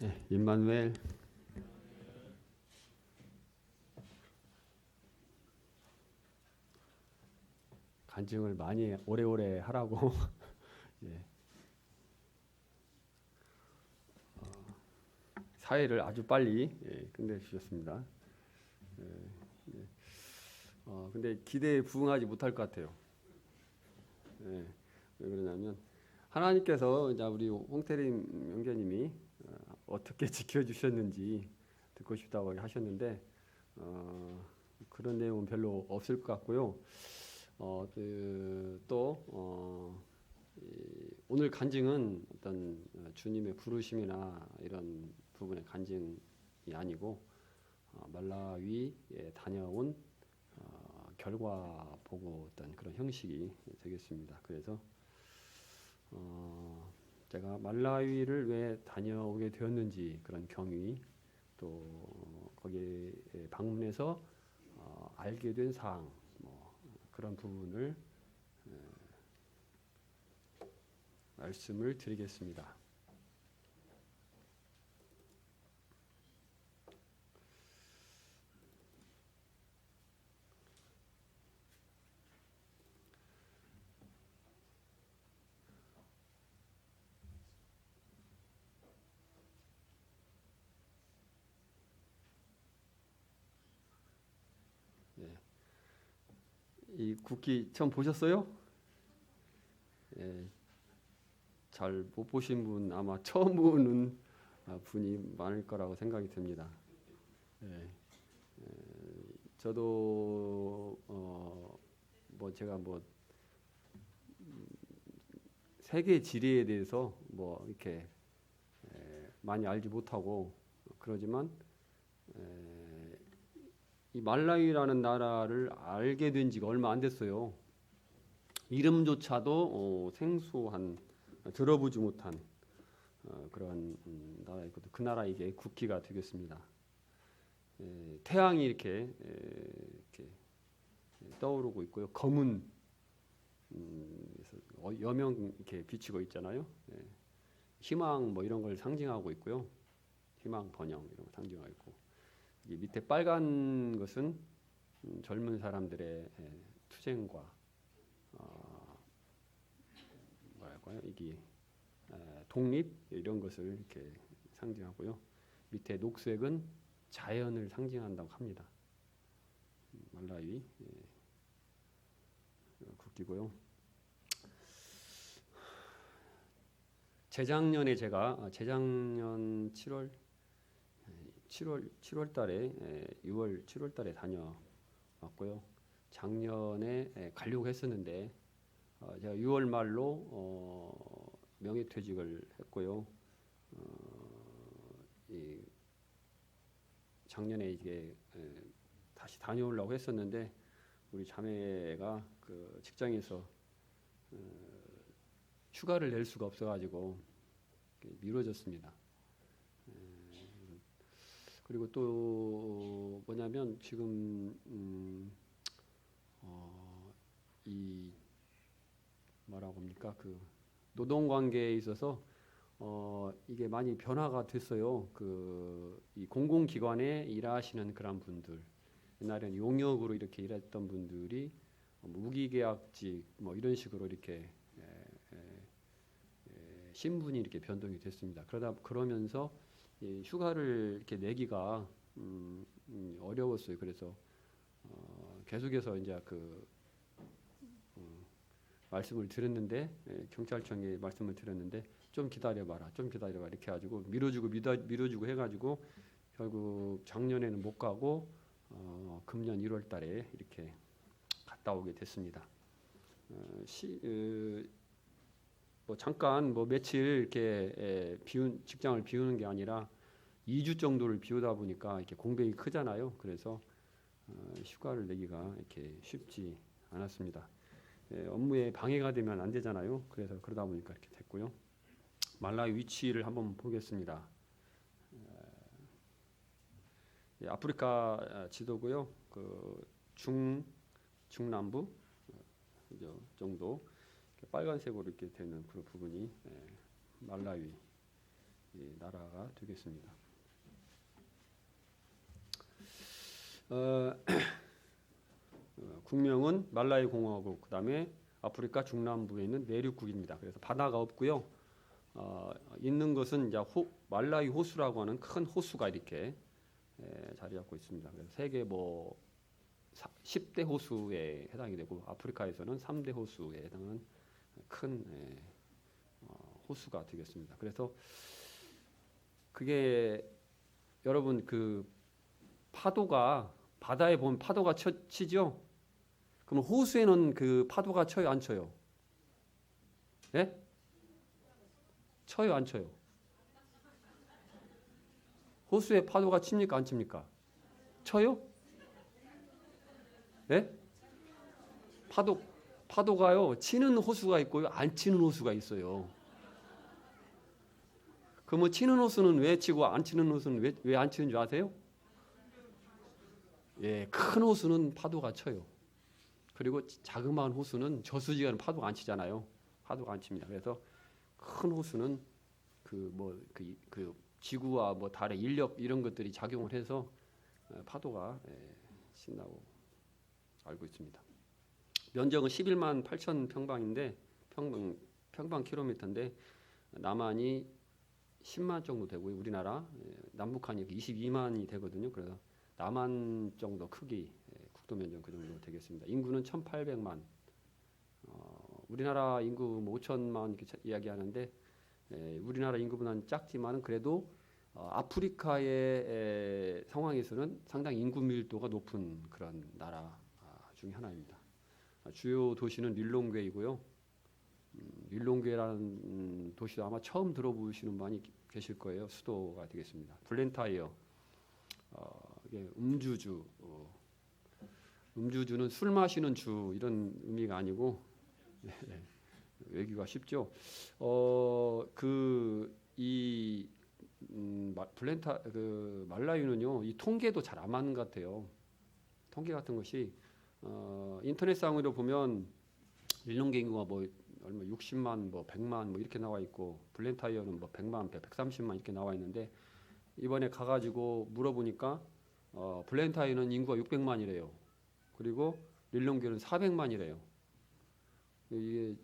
네, 임마누엘. 간증을 많이 오래오래 하라고. 예, 사회를 아주 빨리 끝내주셨습니다. 예, 예. 근데 기대에 부응하지 못할 것 같아요. 예, 왜 그러냐면 하나님께서 이제 우리 홍태림 형제님이 어떻게 지켜주셨는지 듣고 싶다고 하셨는데 그런 내용은 별로 없을 것 같고요. 오늘 간증은 어떤 주님의 부르심이나 이런 부분의 간증이 아니고 말라위에 다녀온 결과 보고 어떤 그런 형식이 되겠습니다. 그래서 제가 말라위를 왜 다녀오게 되었는지 그런 경위, 또 거기에 방문해서 알게 된 사항, 뭐 그런 부분을 말씀을 드리겠습니다. 이 국기 처음 보셨어요? 예, 잘 못 보신 분 아마 처음 보는 분이 많을 거라고 생각이 듭니다. 예, 저도 제가 세계 지리에 대해서 이렇게 많이 알지 못하고 그러지만 이 말라위라는 나라를 알게 된 지가 얼마 안 됐어요. 이름조차도 생소한, 들어보지 못한 그런 나라이거든요. 그 나라 이게 국기가 되겠습니다. 태양이 이렇게 떠오르고 있고요. 검은 여명 이렇게 비치고 있잖아요. 희망 이런 걸 상징하고 있고요. 희망 번영 이런 걸 상징하고 있고, 이 밑에 빨간 것은 젊은 사람들의 투쟁과 뭐랄까요? 이게 독립 이런 것을 이렇게 상징하고요. 밑에 녹색은 자연을 상징한다고 합니다. 말라위 국기고요. 재작년 7월 달에 6월 7월 달에 다녀왔고요. 작년에 가려고 했었는데 제가 6월 말로 명예퇴직을 했고요. 작년에 이게 다시 다녀오려고 했었는데 우리 자매가 그 직장에서 휴가를 낼 수가 없어가지고 미뤄졌습니다. 그리고 또 뭐냐면 지금 이 뭐라고 합니까? 그 노동 관계에 있어서 이게 많이 변화가 됐어요. 이 공공기관에 일하시는 그런 분들, 옛날에는 용역으로 이렇게 일했던 분들이 무기계약직 이런 식으로 이렇게 신분이 이렇게 변동이 됐습니다. 그러면서 휴가를 이렇게 내기가 어려웠어요. 그래서 계속해서 이제 말씀을 드렸는데, 경찰청에 말씀을 드렸는데 좀 기다려봐라 이렇게 해가지고 밀어주고 해가지고 결국 작년에는 못 가고 금년 1월달에 이렇게 갔다 오게 됐습니다. 잠깐 며칠 이렇게 직장을 비우는 게 아니라 2주 정도를 비우다 보니까 이렇게 공백이 크잖아요. 그래서 휴가를 내기가 이렇게 쉽지 않았습니다. 업무에 방해가 되면 안 되잖아요. 그래서 그러다 보니까 이렇게 됐고요. 말라위 위치를 한번 보겠습니다. 아프리카 지도고요. 중남부 정도 빨간색으로 이렇게 되는 그 부분이 말라위 나라가 되겠습니다. 어, 국명은 말라위 공화국, 그다음에 아프리카 중남부에 있는 내륙국입니다. 그래서 바다가 없고요. 있는 것은 이제 말라위 호수라고 하는 큰 호수가 이렇게 자리 잡고 있습니다. 그래서 세계 뭐 10대 호수에 해당이 되고 아프리카에서는 3대 호수에 해당하는 큰 호수가 되겠습니다. 그래서 그게 여러분 그 파도가 바다에 보면 파도가 치죠. 그럼 호수에는 그 파도가 쳐요, 안 쳐요? 네? 쳐요, 안 쳐요? 호수에 파도가 칩니까, 안 칩니까? 쳐요? 네? 파도가요, 치는 호수가 있고요, 안 치는 호수가 있어요. 그럼 치는 호수는 왜 치고 안 치는 호수는 왜 안 치는 줄 아세요? 예, 큰 호수는 파도가 쳐요. 그리고 자그마한 호수는 저수지가는 파도가 안 치잖아요. 파도가 안 칩니다. 그래서 큰 호수는 그 지구와 뭐 달의 인력 이런 것들이 작용을 해서 파도가 친다고 알고 있습니다. 면적은 11만 8천 평방인데 평방 킬로미터인데 남한이 10만 정도 되고요. 우리나라 남북한이 22만이 되거든요. 그래서 남한 정도 크기 국토 면적 그 정도 되겠습니다. 인구는 1,800만. 우리나라 인구 뭐 5천만 이렇게 이야기하는데 우리나라 인구보다는 작지만은 그래도 아프리카의 상황에서는 상당히 인구 밀도가 높은 그런 나라 중에 하나입니다. 주요 도시는 릴롱괴이고요. 릴롱괴라는 도시도 아마 처음 들어보시는 분이 계실 거예요. 수도가 되겠습니다. 블렌타이어, 이게 음주주는 술 마시는 주 이런 의미가 아니고 외기가 쉽죠. 말라유는요, 이 통계도 잘 안 맞는 것 같아요. 통계 같은 것이 인터넷상으로 보면 릴롱괴 인구가 뭐 얼마 60만, 뭐 100만 뭐 이렇게 나와 있고 블렌타이어는 뭐 100만, 130만 이렇게 나와 있는데 이번에 가가지고 물어보니까 블렌타이어는 인구가 600만이래요. 그리고 릴롱괴는 400만이래요. 이게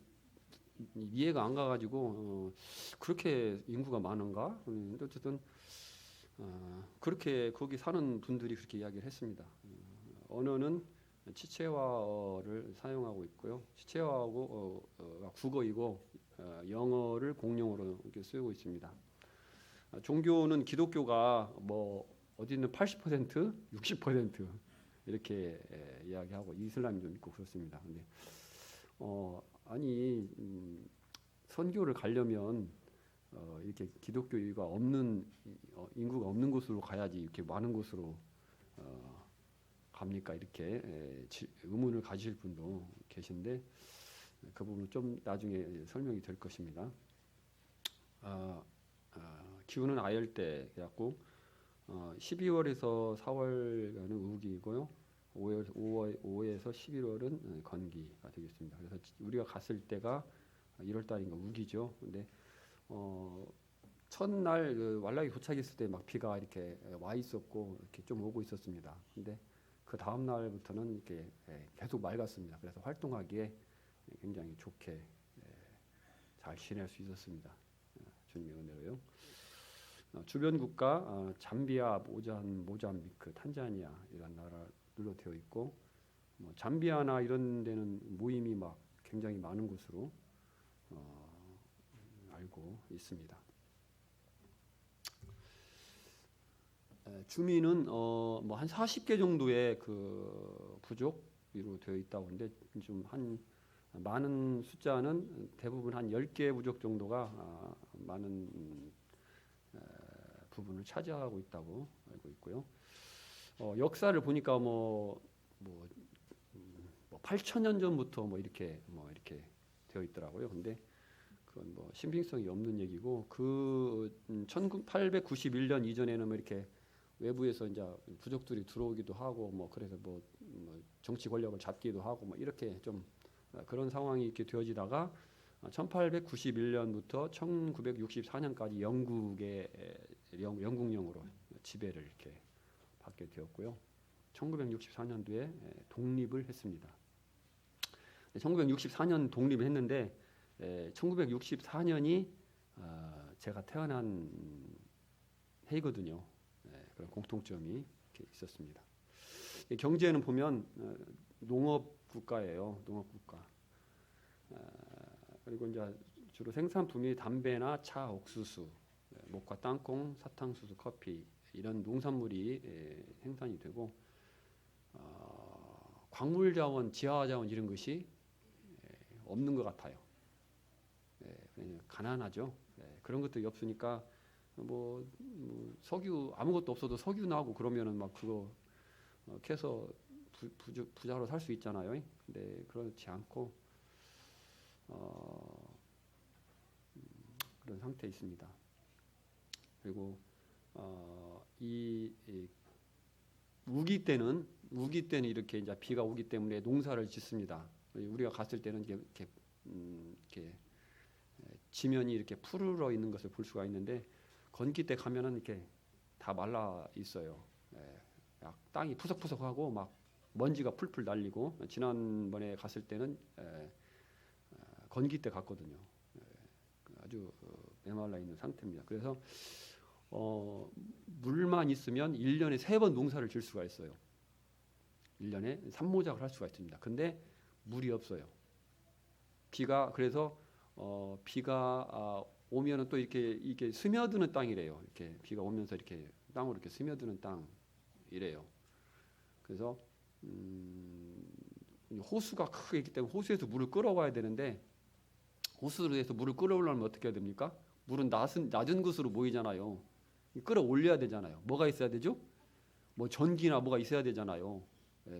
이해가 안 가가지고 그렇게 인구가 많은가? 어쨌든 그렇게 거기 사는 분들이 그렇게 이야기를 했습니다. 언어는 치체화어를 사용하고 있고요. 치체화하고 국어이고 영어를 공용어로 이렇게 쓰고 있습니다. 종교는 기독교가 뭐 어디 있는 80%, 60% 이렇게 이야기하고 이슬람이 좀 있고 그렇습니다. 근데 아니 선교를 가려면 이렇게 기독교 인구가 없는 곳으로 가야지 이렇게 많은 곳으로 갑니까? 이렇게 의문을 가지실 분도 계신데 그 부분은 좀 나중에 설명이 될 것입니다. 기후는 아열대 갖고 12월에서 4월간은 우기고요. 5월에서 11월은 건기가 되겠습니다. 그래서 우리가 갔을 때가 1월 달인가 우기죠. 근데 첫날 왈라기 도착했을 때 막 비가 이렇게 와 있었고 이렇게 좀 오고 있었습니다. 근데 그 다음 날부터는 이렇게 계속 맑았습니다. 그래서 활동하기에 굉장히 좋게 잘 지낼 수 있었습니다. 주님의 은혜로요. 주변 국가 잠비아, 모잠비크, 탄자니아 이런 나라들로 되어 있고 잠비아나 이런 데는 모임이 막 굉장히 많은 곳으로 알고 있습니다. 주민은 뭐 한 40개 정도의 그 부족으로 되어 있다고 하는데 좀 한 많은 숫자는 대부분 한 10개 부족 정도가 많은 부분을 차지하고 있다고 알고 있고요. 역사를 보니까 뭐 8,000년 전부터 뭐 이렇게 되어 있더라고요. 근데 그건 뭐 신빙성이 없는 얘기고 그 1891년 이전에는 뭐 이렇게 외부에서 이제 부족들이 들어오기도 하고 뭐 그래서 뭐 정치 권력을 잡기도 하고 뭐 이렇게 좀 그런 상황이 이렇게 되어지다가 1891년부터 1964년까지 영국령으로 지배를 이렇게 받게 되었고요. 1964년도에 독립을 했습니다. 1964년 독립을 했는데 1964년이 제가 태어난 해거든요. 그런 공통점이 이렇게 있었습니다. 경제는 보면 농업 국가예요. 농업 국가. 그리고 이제 주로 생산품이 담배나 차, 옥수수, 목과 땅콩, 사탕수수, 커피 이런 농산물이 생산이 되고 광물 자원, 지하 자원 이런 것이 없는 것 같아요. 가난하죠. 그런 것들이 없으니까 뭐 석유 아무것도 없어도 석유 나오고 그러면은 막 그거 캐서 부자로 살 수 있잖아요. 근데 그렇지 않고 그런 상태에 있습니다. 그리고 이 우기 때는 이렇게 이제 비가 오기 때문에 농사를 짓습니다. 우리가 갔을 때는 이렇게 지면이 이렇게 푸르러 있는 것을 볼 수가 있는데 건기 때 가면은 이렇게 다 말라 있어요. 땅이 푸석푸석하고 막 먼지가 풀풀 날리고 지난번에 갔을 때는 건기 때 갔거든요. 아주 메말라 있는 상태입니다. 그래서 물만 있으면 1년에 3번 농사를 질 수가 있어요. 1년에 산모작을 할 수가 있습니다. 근데 물이 없어요. 그래서 비가 오면은 또 이렇게 스며드는 땅이래요. 이렇게 비가 오면서 이렇게 땅으로 이렇게 스며드는 땅이래요. 그래서 호수가 크게 있기 때문에 호수에서 물을 끌어와야 되는데 호수에서 물을 끌어오려면 어떻게 해야 됩니까? 물은 낮은 곳으로 모이잖아요. 끌어올려야 되잖아요. 뭐가 있어야 되죠? 뭐 전기나 뭐가 있어야 되잖아요.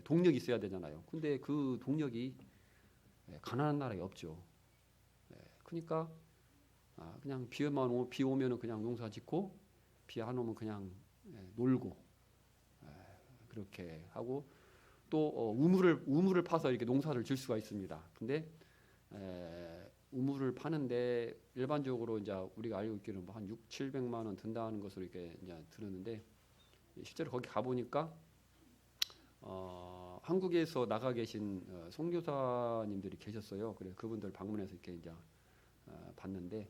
동력이 있어야 되잖아요. 근데 그 동력이 가난한 나라에 없죠. 그러니까 그냥 비 오면은 그냥 농사 짓고 비 안 오면 그냥 놀고 그렇게 하고 또 우물을 파서 이렇게 농사를 질 수가 있습니다. 근데 우물을 파는데 일반적으로 이제 우리가 알고 있기로는 뭐 한 600~700만 원 든다는 것으로 이렇게 이제 들었는데 실제로 거기 가 보니까 한국에서 나가 계신 선교사님들이 계셨어요. 그래서 그분들 방문해서 이렇게 이제 봤는데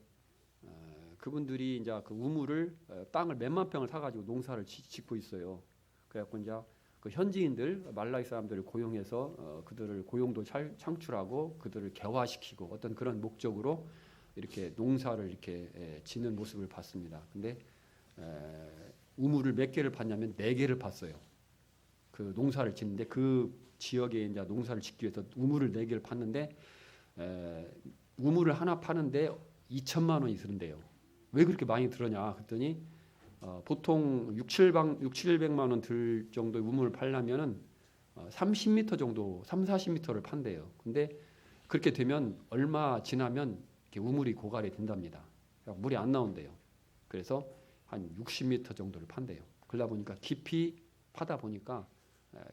그분들이 이제 그 우물을 땅을 몇만 평을 사가지고 농사를 짓고 있어요. 그래갖고 이제 그 현지인들 말라이 사람들을 고용해서 그들을 고용도 창출하고 그들을 개화시키고 어떤 그런 목적으로 이렇게 농사를 이렇게 짓는 모습을 봤습니다. 근데 우물을 몇 개를 팠냐면 4개를 팠어요. 그 농사를 짓는데 그 지역에 이제 농사를 짓기 위해서 우물을 4개를 팠는데 우물을 하나 파는데 2천만 원이 드는데요. 왜 그렇게 많이 들었냐 그랬더니 보통 600~700만 원 들 정도의 우물을 팔려면은 30m 정도, 30~40m를 판대요. 근데 그렇게 되면 얼마 지나면 이렇게 우물이 고갈이 된답니다. 물이 안 나온대요. 그래서 한 60m 정도를 판대요. 그러다 보니까 깊이 파다 보니까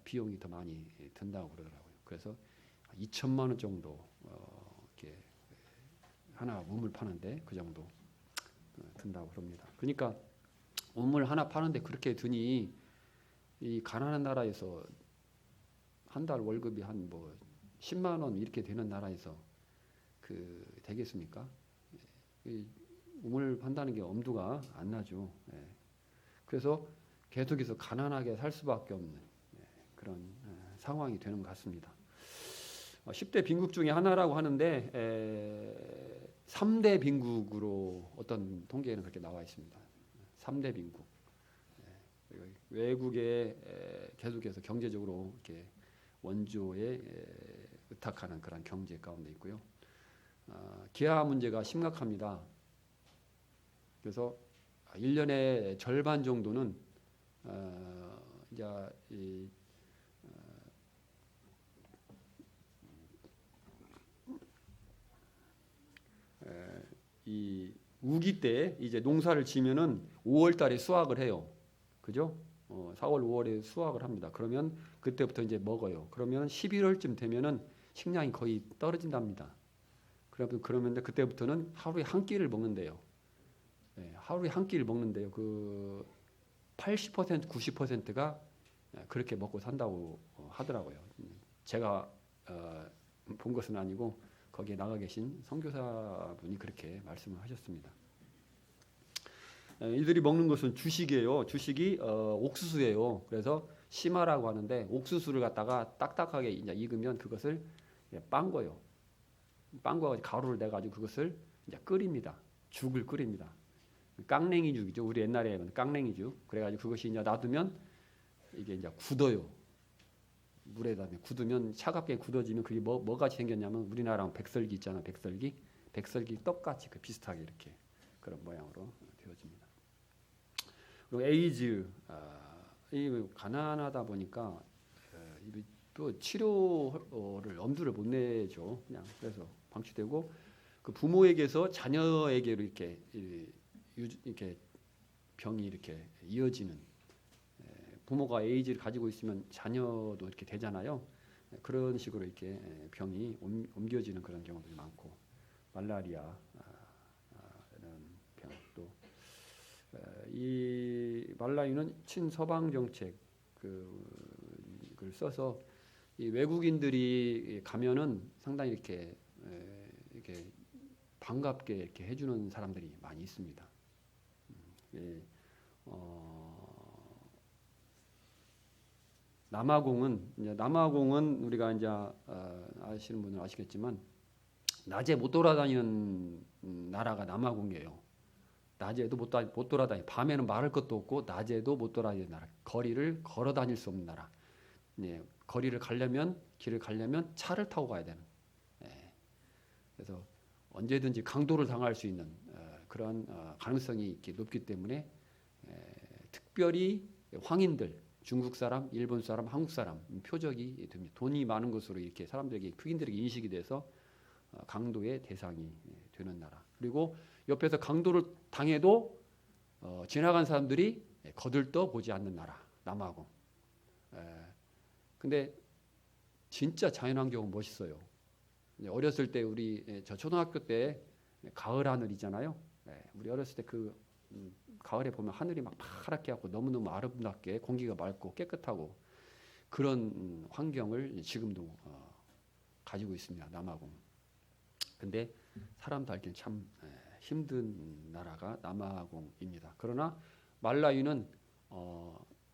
비용이 더 많이 든다고 그러더라고요. 그래서 2천만 원 정도 이렇게 하나 우물 파는데 그 정도 든다고 그럽니다. 그러니까 우물 하나 파는데 그렇게 드니 이 가난한 나라에서 한 달 월급이 한 뭐 10만 원 이렇게 되는 나라에서 그 되겠습니까? 우물 판다는 게 엄두가 안 나죠. 그래서 계속해서 가난하게 살 수밖에 없는 그런 상황이 되는 것 같습니다. 10대 빈국 중에 하나라고 하는데 3대 빈국으로 어떤 통계에는 그렇게 나와 있습니다. 3대 빈국. 외국에 계속해서 경제적으로 이렇게 원조에 의탁하는 그런 경제 가운데 있고요. 기아 문제가 심각합니다. 그래서 1년의 절반 정도는 이제 이 우기 때 이제 농사를 지면은 5월 달에 수확을 해요. 그죠? 4월, 5월에 수확을 합니다. 그러면 그때부터 이제 먹어요. 그러면 11월쯤 되면은 식량이 거의 떨어진답니다. 그러면 그때부터는 하루에 한 끼를 먹는데요. 하루에 한 끼를 먹는데요. 그 80% 90%가 그렇게 먹고 산다고 하더라고요. 제가 본 것은 아니고 거기에 나가 계신 선교사분이 그렇게 말씀을 하셨습니다. 이들이 먹는 것은 주식이에요. 주식이 옥수수예요. 그래서 심화라고 하는데 옥수수를 갖다가 딱딱하게 이제 익으면 그것을 빤 거예요. 빤 거 가루를 내 가지고 그것을 이제 끓입니다. 죽을 끓입니다. 깡냉이 죽이죠. 우리 옛날에 깡냉이 죽. 그래가지고 그것이 이제 놔두면 이게 이제 굳어요. 물에다 굳으면 차갑게 굳어지면 그게 뭐같이 생겼냐면 우리나라 백설기 있잖아. 백설기 떡같이 그 비슷하게 이렇게 그런 모양으로 되어집니다. 그리고 에이즈, 이 가난하다 보니까 또 치료를 엄두를 못 내죠. 그냥 그래서 방치되고 그 부모에게서 자녀에게로 이렇게 병이 이렇게 이어지는, 부모가 에이즈를 가지고 있으면 자녀도 이렇게 되잖아요. 그런 식으로 이렇게 병이 옮겨지는 그런 경우들이 많고, 말라리아 이런 병, 또 이 말라유는 친서방 정책 그걸 써서 이 외국인들이 가면은 상당히 이렇게 반갑게 이렇게 해주는 사람들이 많이 있습니다. 남아공은 우리가 이제 아시는 분은 아시겠지만 낮에 못 돌아다니는 나라가 남아공이에요. 낮에도 못 돌아다니. 밤에는 말할 것도 없고 낮에도 못 돌아다니는 나라. 거리를 걸어 다닐 수 없는 나라. 길을 가려면 차를 타고 가야 되는. 그래서 언제든지 강도를 당할 수 있는 그런 가능성이 있기 높기 때문에 특별히 황인들, 중국 사람, 일본 사람, 한국 사람 표적이 됩니다. 돈이 많은 것으로 이렇게 사람들에게 흑인들에게 인식이 돼서 강도의 대상이 되는 나라. 그리고 옆에서 강도를 당해도 지나간 사람들이 거들떠 보지 않는 나라, 남아공. 근데 진짜 자연환경은 멋있어요. 어렸을 때 저 초등학교 때 가을 하늘이잖아요. 우리 어렸을 때 그 가을에 보면 하늘이 막 파랗게 하고 너무너무 아름답게 공기가 맑고 깨끗하고 그런 환경을 지금도 가지고 있습니다. 남아공. 근데 사람도 알기는 참 힘든 나라가 남아공입니다. 그러나 말라유는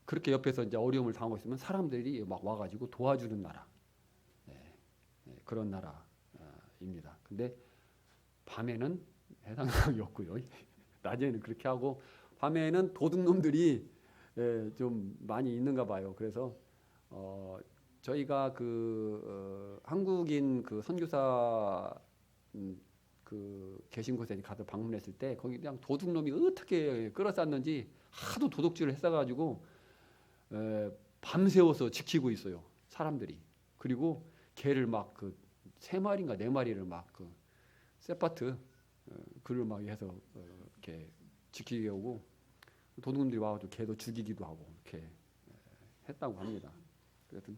그렇게 옆에서 이제 어려움을 당하고 있으면 사람들이 막 와가지고 도와주는 나라, 그런 나라입니다. 근데 밤에는 해당력이 없고요. 낮에는 그렇게 하고 밤에는 도둑놈들이 좀 많이 있는가 봐요. 그래서 저희가 한국인 그 선교사 계신 곳에 가서 방문했을 때 거기 그냥 도둑놈이 어떻게 끌어쌌는지 하도 도둑질을 했어가지고 밤새워서 지키고 있어요. 사람들이. 그리고 개를 막 세 마리인가 네 마리를 막 세파트 그를 막 해서 이렇게 지키게 오고 도둑놈들이 와가지고 개도 죽이기도 하고 이렇게 했다고 합니다. 그래서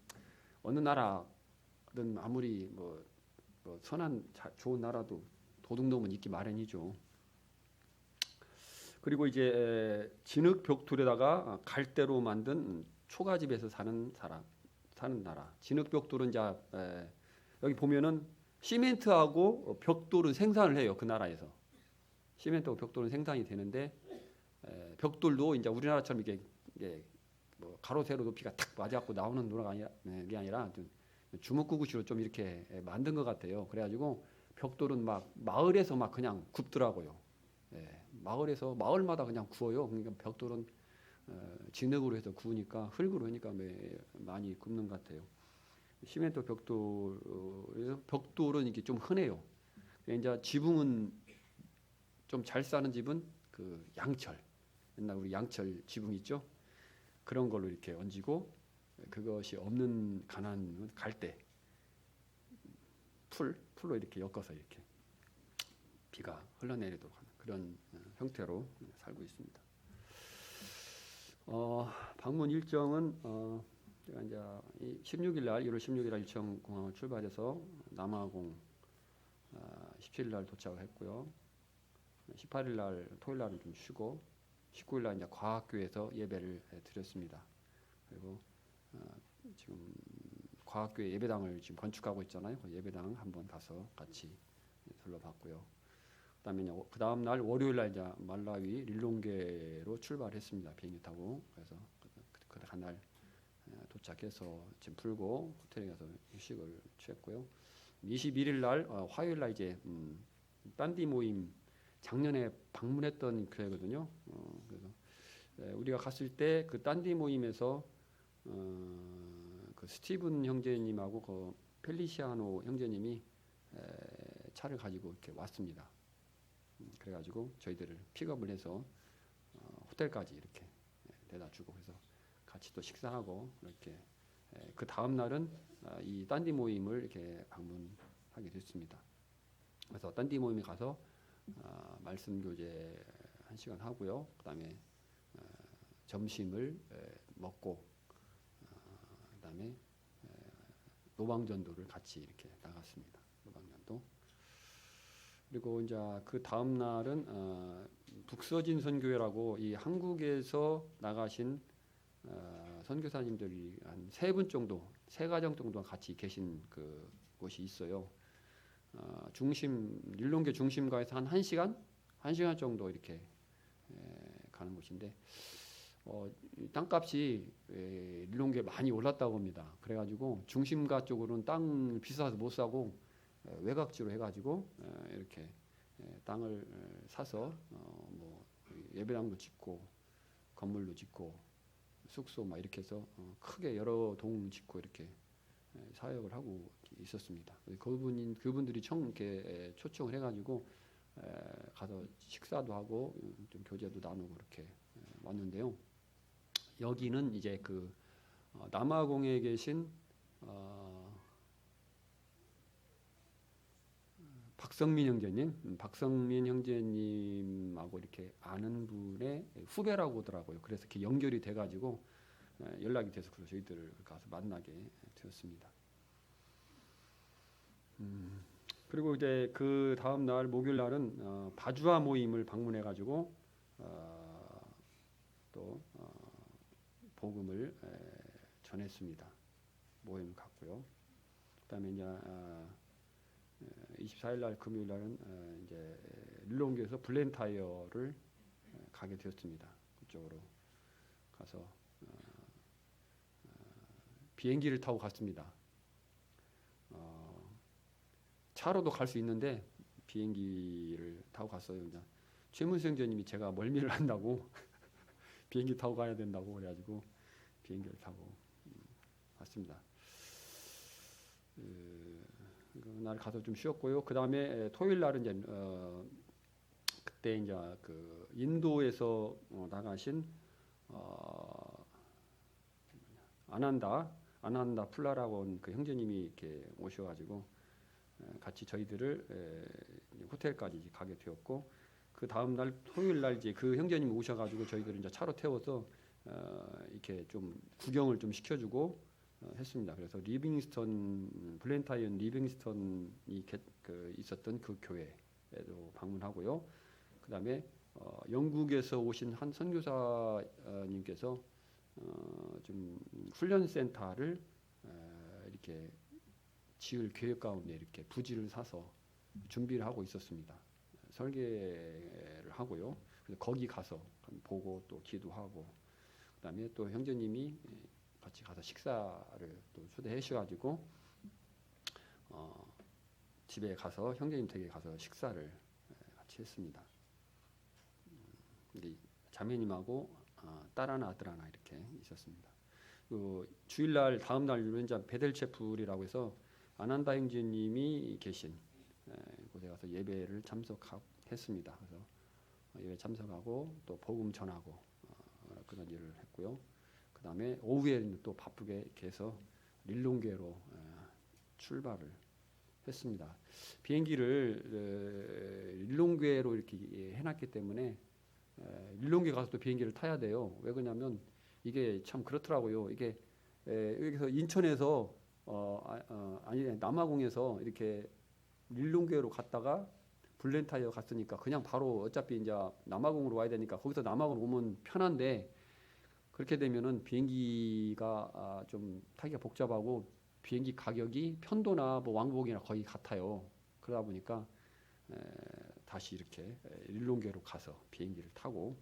어느 나라든 아무리 뭐 선한 좋은 나라도 도둑놈은 있기 마련이죠. 그리고 이제 진흙벽돌에다가 갈대로 만든 초가집에서 사는 나라. 진흙벽돌은 이제 여기 보면은 시멘트하고 벽돌은 생산을 해요. 그 나라에서 시멘트하고 벽돌은 생산이 되는데 벽돌도 이제 우리나라처럼 이게 뭐 가로 세로 높이가 탁 맞아갖고 나오는 게 아니라 좀 주먹구구시로 좀 이렇게 만든 것 같아요. 그래가지고 벽돌은 막 마을에서 막 그냥 굽더라고요. 마을마다 그냥 구워요. 그러니까 벽돌은 진흙으로 해서 구우니까 흙으로 하니까 많이 굽는 것 같아요. 시멘트 벽돌은 이게 좀 흔해요. 이제 지붕은 좀 잘 사는 집은 그 양철, 옛날 우리 양철 지붕 있죠? 그런 걸로 이렇게 얹고 그것이 없는 가난은 갈대, 풀로 이렇게 엮어서 이렇게 비가 흘러내리도록 하는 그런 형태로 살고 있습니다. 방문 일정은 제가 이제 16일 날 1월 16일 날 일정공항을 출발해서 남아공 17일 날 도착을 했고요. 18일 날 토요일 날은 좀 쉬고 19일 날 이제 과학교에서 예배를 드렸습니다. 그리고 지금 과학교에 예배당을 지금 건축하고 있잖아요. 그 예배당 한번 가서 같이 둘러봤고요. 그다음에 그 다음 날 월요일 날 이제 말라위 릴롱게로 출발했습니다. 비행기 타고. 그래서 그 한날 도착해서 짐 풀고 호텔에 가서 휴식을 취했고요. 21일 날 화요일 날 이제 딴디 모임 작년에 방문했던 교회거든요. 그래서 우리가 갔을 때 그 딴디 모임에서 그 스티븐 형제님하고 그 펠리시아노 형제님이 차를 가지고 이렇게 왔습니다. 그래가지고 저희들을 픽업을 해서 호텔까지 이렇게 데려다주고 그래서 같이 또 식사하고 이렇게 그 다음 날은 이 딴디 모임을 이렇게 방문하게 됐습니다. 그래서 딴디 모임에 가서 말씀 교제 1시간 하고요. 그다음에 점심을 먹고 그다음에 노방전도를 같이 이렇게 나갔습니다. 노방전도. 그리고 이제 그 다음 날은 북서진 선교회라고 이 한국에서 나가신 선교사님들이 한 3분 정도, 3가정 정도 같이 계신 그 곳이 있어요. 릴롱게 중심가에서 한 1시간 정도 이렇게 가는 곳인데 땅값이 릴롱게 많이 올랐다고 합니다. 그래가지고 중심가 쪽으로는 땅 비싸서 못 사고 외곽지로 해가지고 이렇게 땅을 사서 뭐 예배당도 짓고 건물도 짓고 숙소 막 이렇게 해서 크게 여러 동 짓고 이렇게 사역을 하고 있었습니다. 그분들이 이렇게 초청을 해가지고 가서 식사도 하고 좀 교제도 나누고 이렇게 왔는데요. 여기는 이제 그 남아공에 계신 박성민 형제님하고 이렇게 아는 분의 후배라고 하더라고요. 그래서 이렇게 연결이 돼가지고 연락이 돼서 그래서 저희들을 가서 만나게 되었습니다. 그리고 이제 그 다음 날 목요일 날은 바주아 모임을 방문해가지고 또 복음을 전했습니다. 모임을 갖고요. 그다음에 이제 24일 날 금요일 날은 이제 릴롱게에서 블렌타이어를 가게 되었습니다. 그쪽으로 가서 비행기를 타고 갔습니다. 차로도 갈 수 있는데 비행기를 타고 갔어요. 이제 최문수 형제님이 제가 멀미를 한다고 비행기 타고 가야 된다고 그래가지고 비행기를 타고 갔습니다. 그날 가서 좀 쉬었고요. 그 다음에 토요일 날은 이제 그때 이제 그 인도에서 나가신 아난다 풀라라고 한 그 형제님이 이렇게 오셔가지고 같이 저희들을 호텔까지 가게 되었고 그 다음 날 토요일 날 이제 그 형제님이 오셔가지고 저희들을 이제 차로 태워서 이렇게 좀 구경을 좀 시켜주고 했습니다. 그래서 블렌타이언 리빙스턴이 있었던 그 교회에도 방문하고요. 그 다음에 영국에서 오신 한 선교사님께서 좀 훈련센터를 이렇게 지을 계획 가운데 이렇게 부지를 사서 준비를 하고 있었습니다. 설계를 하고요. 그래서 거기 가서 보고 또 기도하고 그다음에 또 형제님이 같이 가서 식사를 또 초대해 주셔가지고 집에 가서 형제님 댁에 가서 식사를 같이 했습니다. 근데 자매님하고 딸 하나 아들 하나 이렇게 있었습니다. 그 주일날 다음 날 이제 베델체풀이라고 해서 아난다 형제님이 계신 곳에 가서 예배를 참석했습니다. 그래서 예배 참석하고 또 복음 전하고 그런 일을 했고요. 그 다음에 오후에는 또 바쁘게 이렇게 해서 릴롱게로 출발을 했습니다. 비행기를 릴롱게로 이렇게 해놨기 때문에 릴롱게 가서 또 비행기를 타야 돼요. 왜 그러냐면 이게 참 그렇더라고요. 이게 여기서 인천에서 아니 남아공에서 이렇게 릴롱교회로 갔다가 블렌타이어 갔으니까 그냥 바로 어차피 이제 남아공으로 와야 되니까 거기서 남아공으로 오면 편한데 그렇게 되면은 비행기가 좀 타기가 복잡하고 비행기 가격이 편도나 뭐 왕복이나 거의 같아요. 그러다 보니까 다시 이렇게 릴롱교회로 가서 비행기를 타고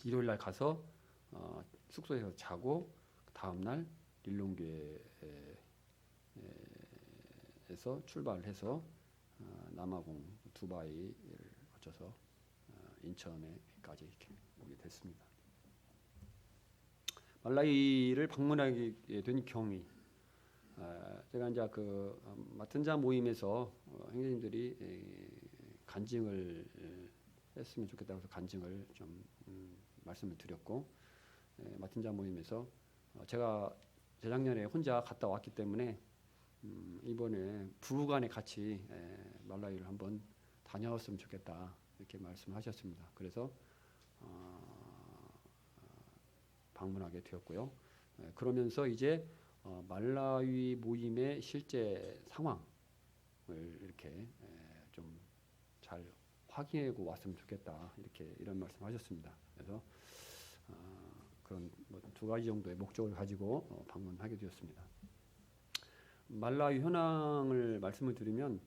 일요일 날 가서 숙소에서 자고 다음 날 릴롱교회에서 출발을 해서 남아공 두바이를 거쳐서 인천에까지 이렇게 오게 됐습니다. 말라위를 방문하게 된 경위. 제가 이제 그 맡은 자 모임에서 형제님들이 간증을 했으면 좋겠다고 해서 간증을 좀 말씀을 드렸고, 맡은 자 모임에서 제가 재작년에 혼자 갔다 왔기 때문에 이번에 부부간에 같이 말라위를 한번 다녀왔으면 좋겠다 이렇게 말씀하셨습니다. 그래서 방문하게 되었고요. 그러면서 이제 말라위 모임의 실제 상황을 이렇게 좀 잘 확인하고 왔으면 좋겠다 이런 말씀하셨습니다. 그래서 그런 두 가지 정도의 목적을 가지고 방문하게 되었습니다. 말라위 현황을 말씀을 드리면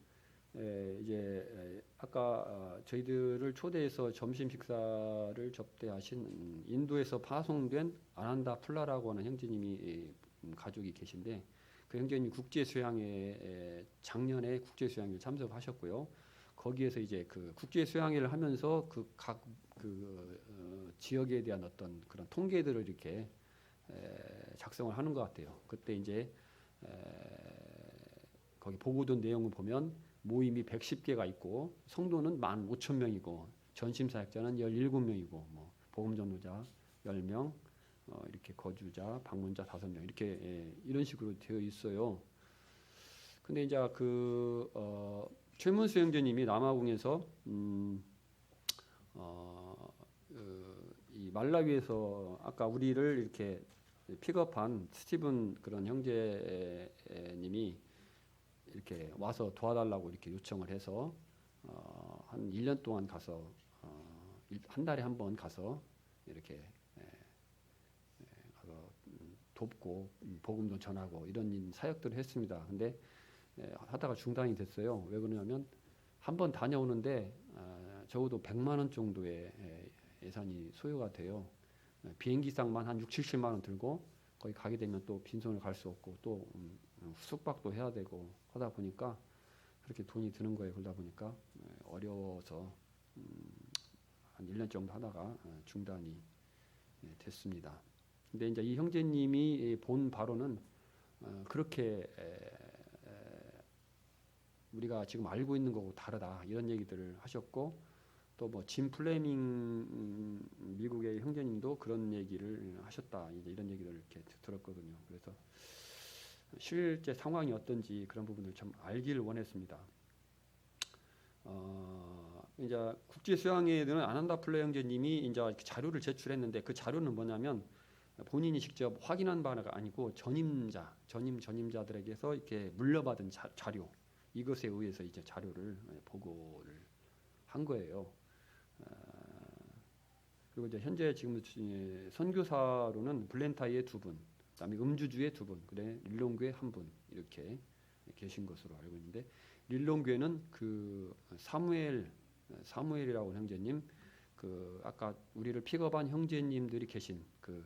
이제 아까 저희들을 초대해서 점심 식사를 접대하신 인도에서 파송된 아난다 플라라고 하는 형제님이 가족이 계신데 그 형제님 국제 수양회 작년에 국제 수양회 참석하셨고요. 거기에서 이제 그 국제 수양회를 하면서 그 각 지역에 대한 어떤 그런 통계들을 이렇게 작성을 하는 것 같아요. 그때 이제 거기 보고된 내용을 보면 모임이 110개가 있고 성도는 15,000명이고 전심 사역자는 17명이고 뭐 복음 전도자 10명 이렇게 거주자 방문자 5명 이렇게 이런 식으로 되어 있어요. 근데 이제 최문수 형제님이 남아공에서 이 말라위에서 아까 우리를 이렇게 픽업한 스티븐 그런 형제님이 이렇게 와서 도와달라고 이렇게 요청을 해서 한 1년 동안 가서 한 달에 한 번 가서 이렇게 가서 돕고 복음도 전하고 이런 사역들을 했습니다. 근데 하다가 중단이 됐어요. 왜 그러냐면 한 번 다녀오는데 적어도 100만 원 정도의 예산이 소요가 돼요. 비행기상만 한 6, 70만 원 들고 거기 가게 되면 또 빈손을 갈 수 없고 또 숙박도 해야 되고 하다 보니까 그렇게 돈이 드는 거예요. 그러다 보니까 어려워서 한 1년 정도 하다가 중단이 됐습니다. 근데 이제 이 형제님이 본 바로는 그렇게 우리가 지금 알고 있는 거고 다르다 이런 얘기들을 하셨고 또 뭐 짐 플레밍 미국의 형제님도 그런 얘기를 하셨다 이런 얘기를 이렇게 들었거든요. 그래서 실제 상황이 어떤지 그런 부분을 좀 알기를 원했습니다. 이제 국제 수양회에는 아난다 플레 형제님이 이제 자료를 제출했는데 그 자료는 뭐냐면 본인이 직접 확인한 바가 아니고 전임자들에게서 이렇게 물려받은 자료 이것에 의해서 이제 자료를 보고를 한 거예요. 그리고 이제 현재 지금 선교사로는 블렌타이에 2분, 그다음에 음주주에 2분, 그래 릴롱교에 1분 이렇게 계신 것으로 알고 있는데 릴롱교회는 그 사무엘이라고 하는 형제님, 그 아까 우리를 픽업한 형제님들이 계신 그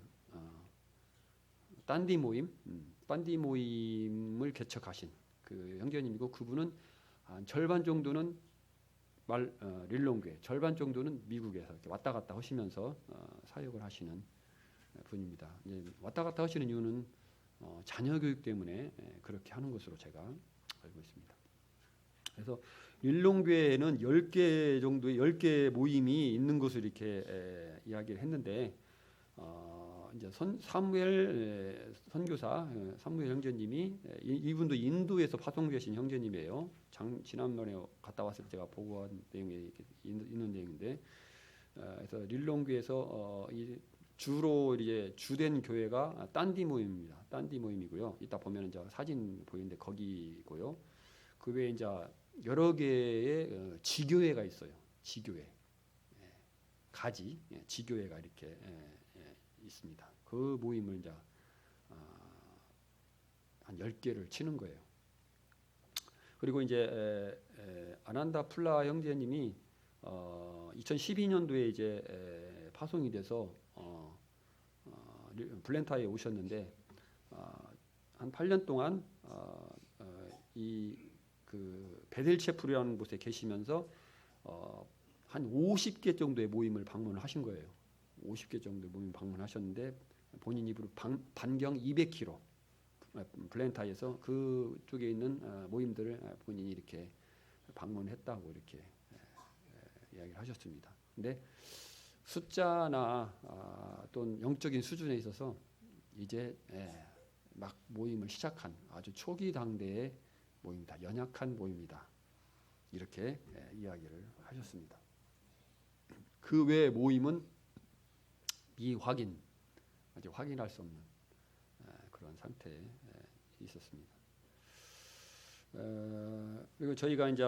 딴디 모임을 개척하신 그 형제님이고 그분은 한 절반 정도는 릴롱교회, 절반 정도는 미국에서 이렇게 왔다 갔다 하시면서 사역을 하시는 분입니다. 왔다 갔다 하시는 이유는 자녀 교육 때문에 그렇게 하는 것으로 제가 알고 있습니다. 그래서 릴롱교회에는 10개 정도의 10개 모임이 있는 것을 이렇게 이야기를 했는데 이제 사무엘 선교사 사무엘 형제님이 이분도 인도에서 파송되신 형제님이에요. 지난번에 갔다 왔을 때 제가 보고한 내용이 있는 내용인데 그래서 릴롱교에서 주로 이제 주된 교회가 딴디 모임입니다. 딴디 모임이고요. 이따 보면 이제 사진 보이는데 거기고요. 그 외에 이제 여러 개의 지교회가 있어요. 지교회, 가지 지교회가 이렇게 있습니다. 그 모임을 이제 한 10개를 치는 거예요. 그리고 이제 아난다 풀라 형제님이 2012년도에 이제 파송이 돼서 블렌타이에 오셨는데 한 8년 동안 이 그 베델체프라는 곳에 계시면서 한 50개 정도의 모임을 방문을 하신 거예요. 50개 정도의 모임 방문하셨는데 본인 입으로 반경 200km 블렌타이에서 그쪽에 있는 모임들을 본인이 이렇게 방문했다고 이렇게 이야기를 하셨습니다. 근데 숫자나 또는 영적인 수준에 있어서 이제 막 모임을 시작한 아주 초기 당대의 모임이다. 연약한 모임이다. 이렇게 이야기를 하셨습니다. 그 외의 모임은 미확인, 아직 확인할 수 없는 그런 상태에 있었습니다. 그리고 저희가 이제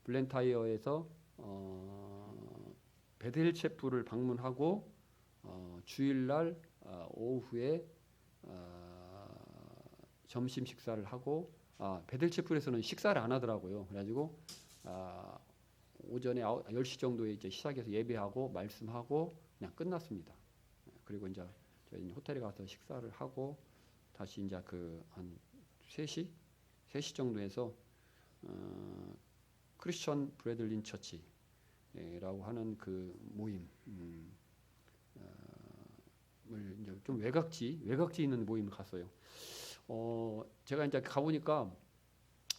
블렌타이어에서 베델체프를 방문하고 주일날 오후에 점심 식사를 하고 베델체프에서는 식사를 안 하더라고요. 그래가지고 오전에 10시 정도에 이제 시작해서 예배하고 말씀하고 그냥 끝났습니다. 그리고 이제 저희 호텔에 가서 식사를 하고 다시 이제 한 3시 정도에서 크리스천 브래들린 처치라고 하는 그 모임 이제 좀 외곽지 있는 모임을 갔어요. 제가 이제 가보니까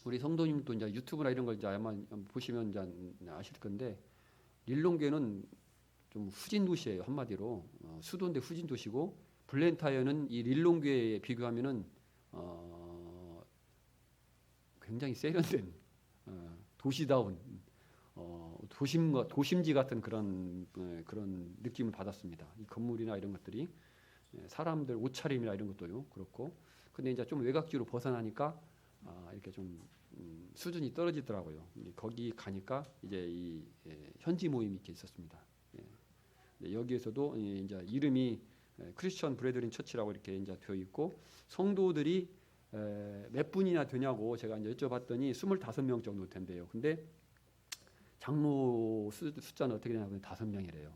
우리 성도님도 이제 유튜브나 이런 걸 이제 아마 보시면 이제 아실 건데 릴롱교는 좀 후진 도시예요. 한마디로 수도인데 후진 도시고 블렌타이어는 이 릴롱교에 비교하면은 굉장히 세련된 도시다운 도심지 같은 그런 느낌을 받았습니다. 이 건물이나 이런 것들이 사람들 옷차림이나 이런 것도요 그렇고. 근데 이제 좀 외곽지로 벗어나니까 이렇게 좀 수준이 떨어지더라고요. 거기 가니까 이제 이 현지 모임이 이렇게 있었습니다. 여기에서도 이제 이름이 크리스천 브래들린 처치라고 이렇게 이제 되어 있고 성도들이 몇 분이나 되냐고 제가 이제 여쭤봤더니 25명 정도 된대요. 근데 장로 숫자는 어떻게 되냐면 5명이래요.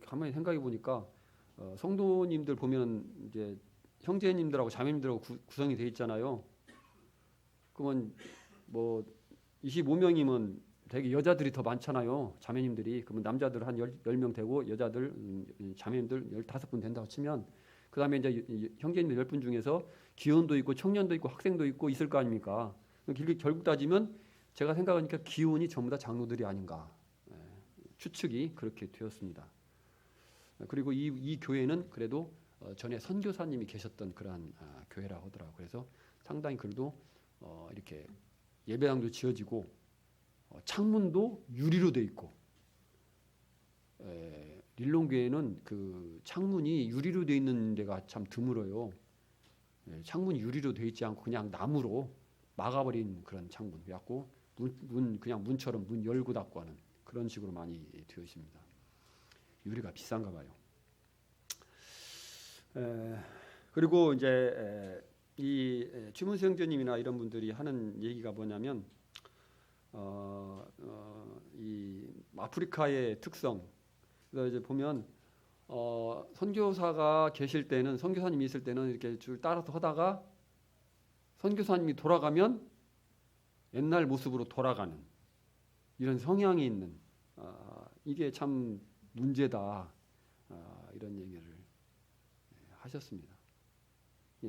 가만히 생각해 보니까 성도님들 보면 이제 형제님들하고 자매님들하고 구성이 되어 있잖아요. 그러면 뭐 25명이면 되게 여자들이 더 많잖아요. 자매님들이. 그러면 남자들 한 10명 되고 여자들 자매님들 15분 된다고 치면 그다음에 이제 형제님들 10분 중에서 기혼도 있고 청년도 있고 학생도 있고 있을 거 아닙니까? 결국 따지면 제가 생각하니까 기혼이 전부 다 장로들이 아닌가. 추측이 그렇게 되었습니다. 그리고 이 교회는 그래도 전에 선교사님이 계셨던 그러한 교회라고 하더라고요. 그래서 상당히 그래도 이렇게 예배당도 지어지고 창문도 유리로 돼 있고 릴롱교회는 그 창문이 유리로 돼 있는 데가 참 드물어요. 창문이 유리로 돼 있지 않고 그냥 나무로 막아버린 그런 창문. 그래갖고 그냥 문처럼 문 열고 닫고 하는 그런 식으로 많이 되어 있습니다. 유리가 비싼가 봐요. 그리고 이제 이 추문수 형제님이나 이런 분들이 하는 얘기가 뭐냐면 이 아프리카의 특성. 그래서 이제 보면 선교사가 계실 때는 선교사님이 있을 때는 이렇게 줄 따라서 하다가 선교사님이 돌아가면 옛날 모습으로 돌아가는 이런 성향이 있는 이게 참 문제다 이런 얘기를 하셨습니다.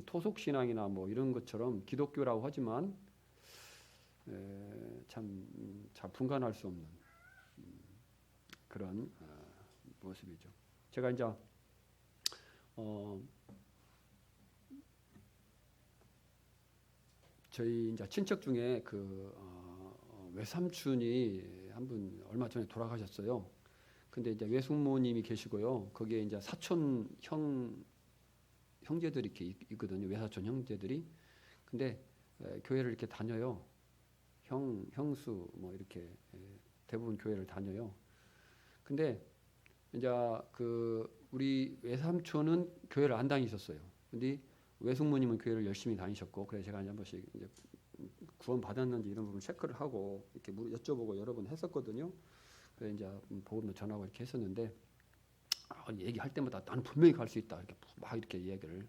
토속 신앙이나 뭐 이런 것처럼 기독교라고 하지만 참 분간할 수 없는 그런 모습이죠. 제가 이제 저희 이제 친척 중에 그 외삼촌이 한 분 얼마 전에 돌아가셨어요. 근데 이제 외숙모님이 계시고요. 거기에 이제 사촌 형제들이 이렇게 있거든요. 외사촌 형제들이. 근데 교회를 이렇게 다녀요. 형수 뭐 이렇게 대부분 교회를 다녀요. 근데 이제 그 우리 외삼촌은 교회를 안 다니셨어요. 근데 외숙모님은 교회를 열심히 다니셨고, 그래서 제가 한 번씩 이제 구원 받았는지 이런 부분 체크를 하고 이렇게 여쭤보고 여러 번 했었거든요. 그래서 이제 복음도 전하고 이렇게 했었는데, 얘기할 때마다 나는 분명히 갈 수 있다 이렇게 막 이렇게 이야기를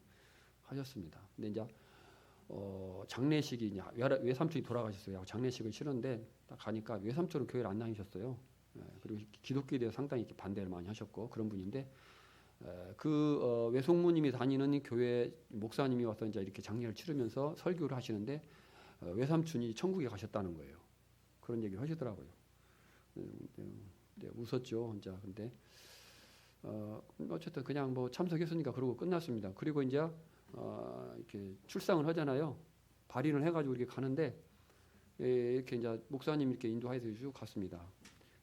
하셨습니다. 근데 이제 장례식이 이제 외삼촌이 돌아가셨어요. 장례식을 치렀는데 딱 가니까 외삼촌은 교회를 안 다니셨어요. 그리고 기독교에 대해 상당히 이렇게 반대를 많이 하셨고 그런 분인데, 외숙모님이 다니는 교회 목사님이 와서 이제 이렇게 장례를 치르면서 설교를 하시는데 외삼촌이 천국에 가셨다는 거예요. 그런 얘기를 하시더라고요. 웃었죠, 혼자. 근데 어쨌든 그냥 뭐 참석했으니까 그러고 끝났습니다. 그리고 이제 이렇게 출상을 하잖아요. 발인을 해가지고 이렇게 가는데 이렇게 이제 목사님 이렇게 인도해서 쭉 갔습니다.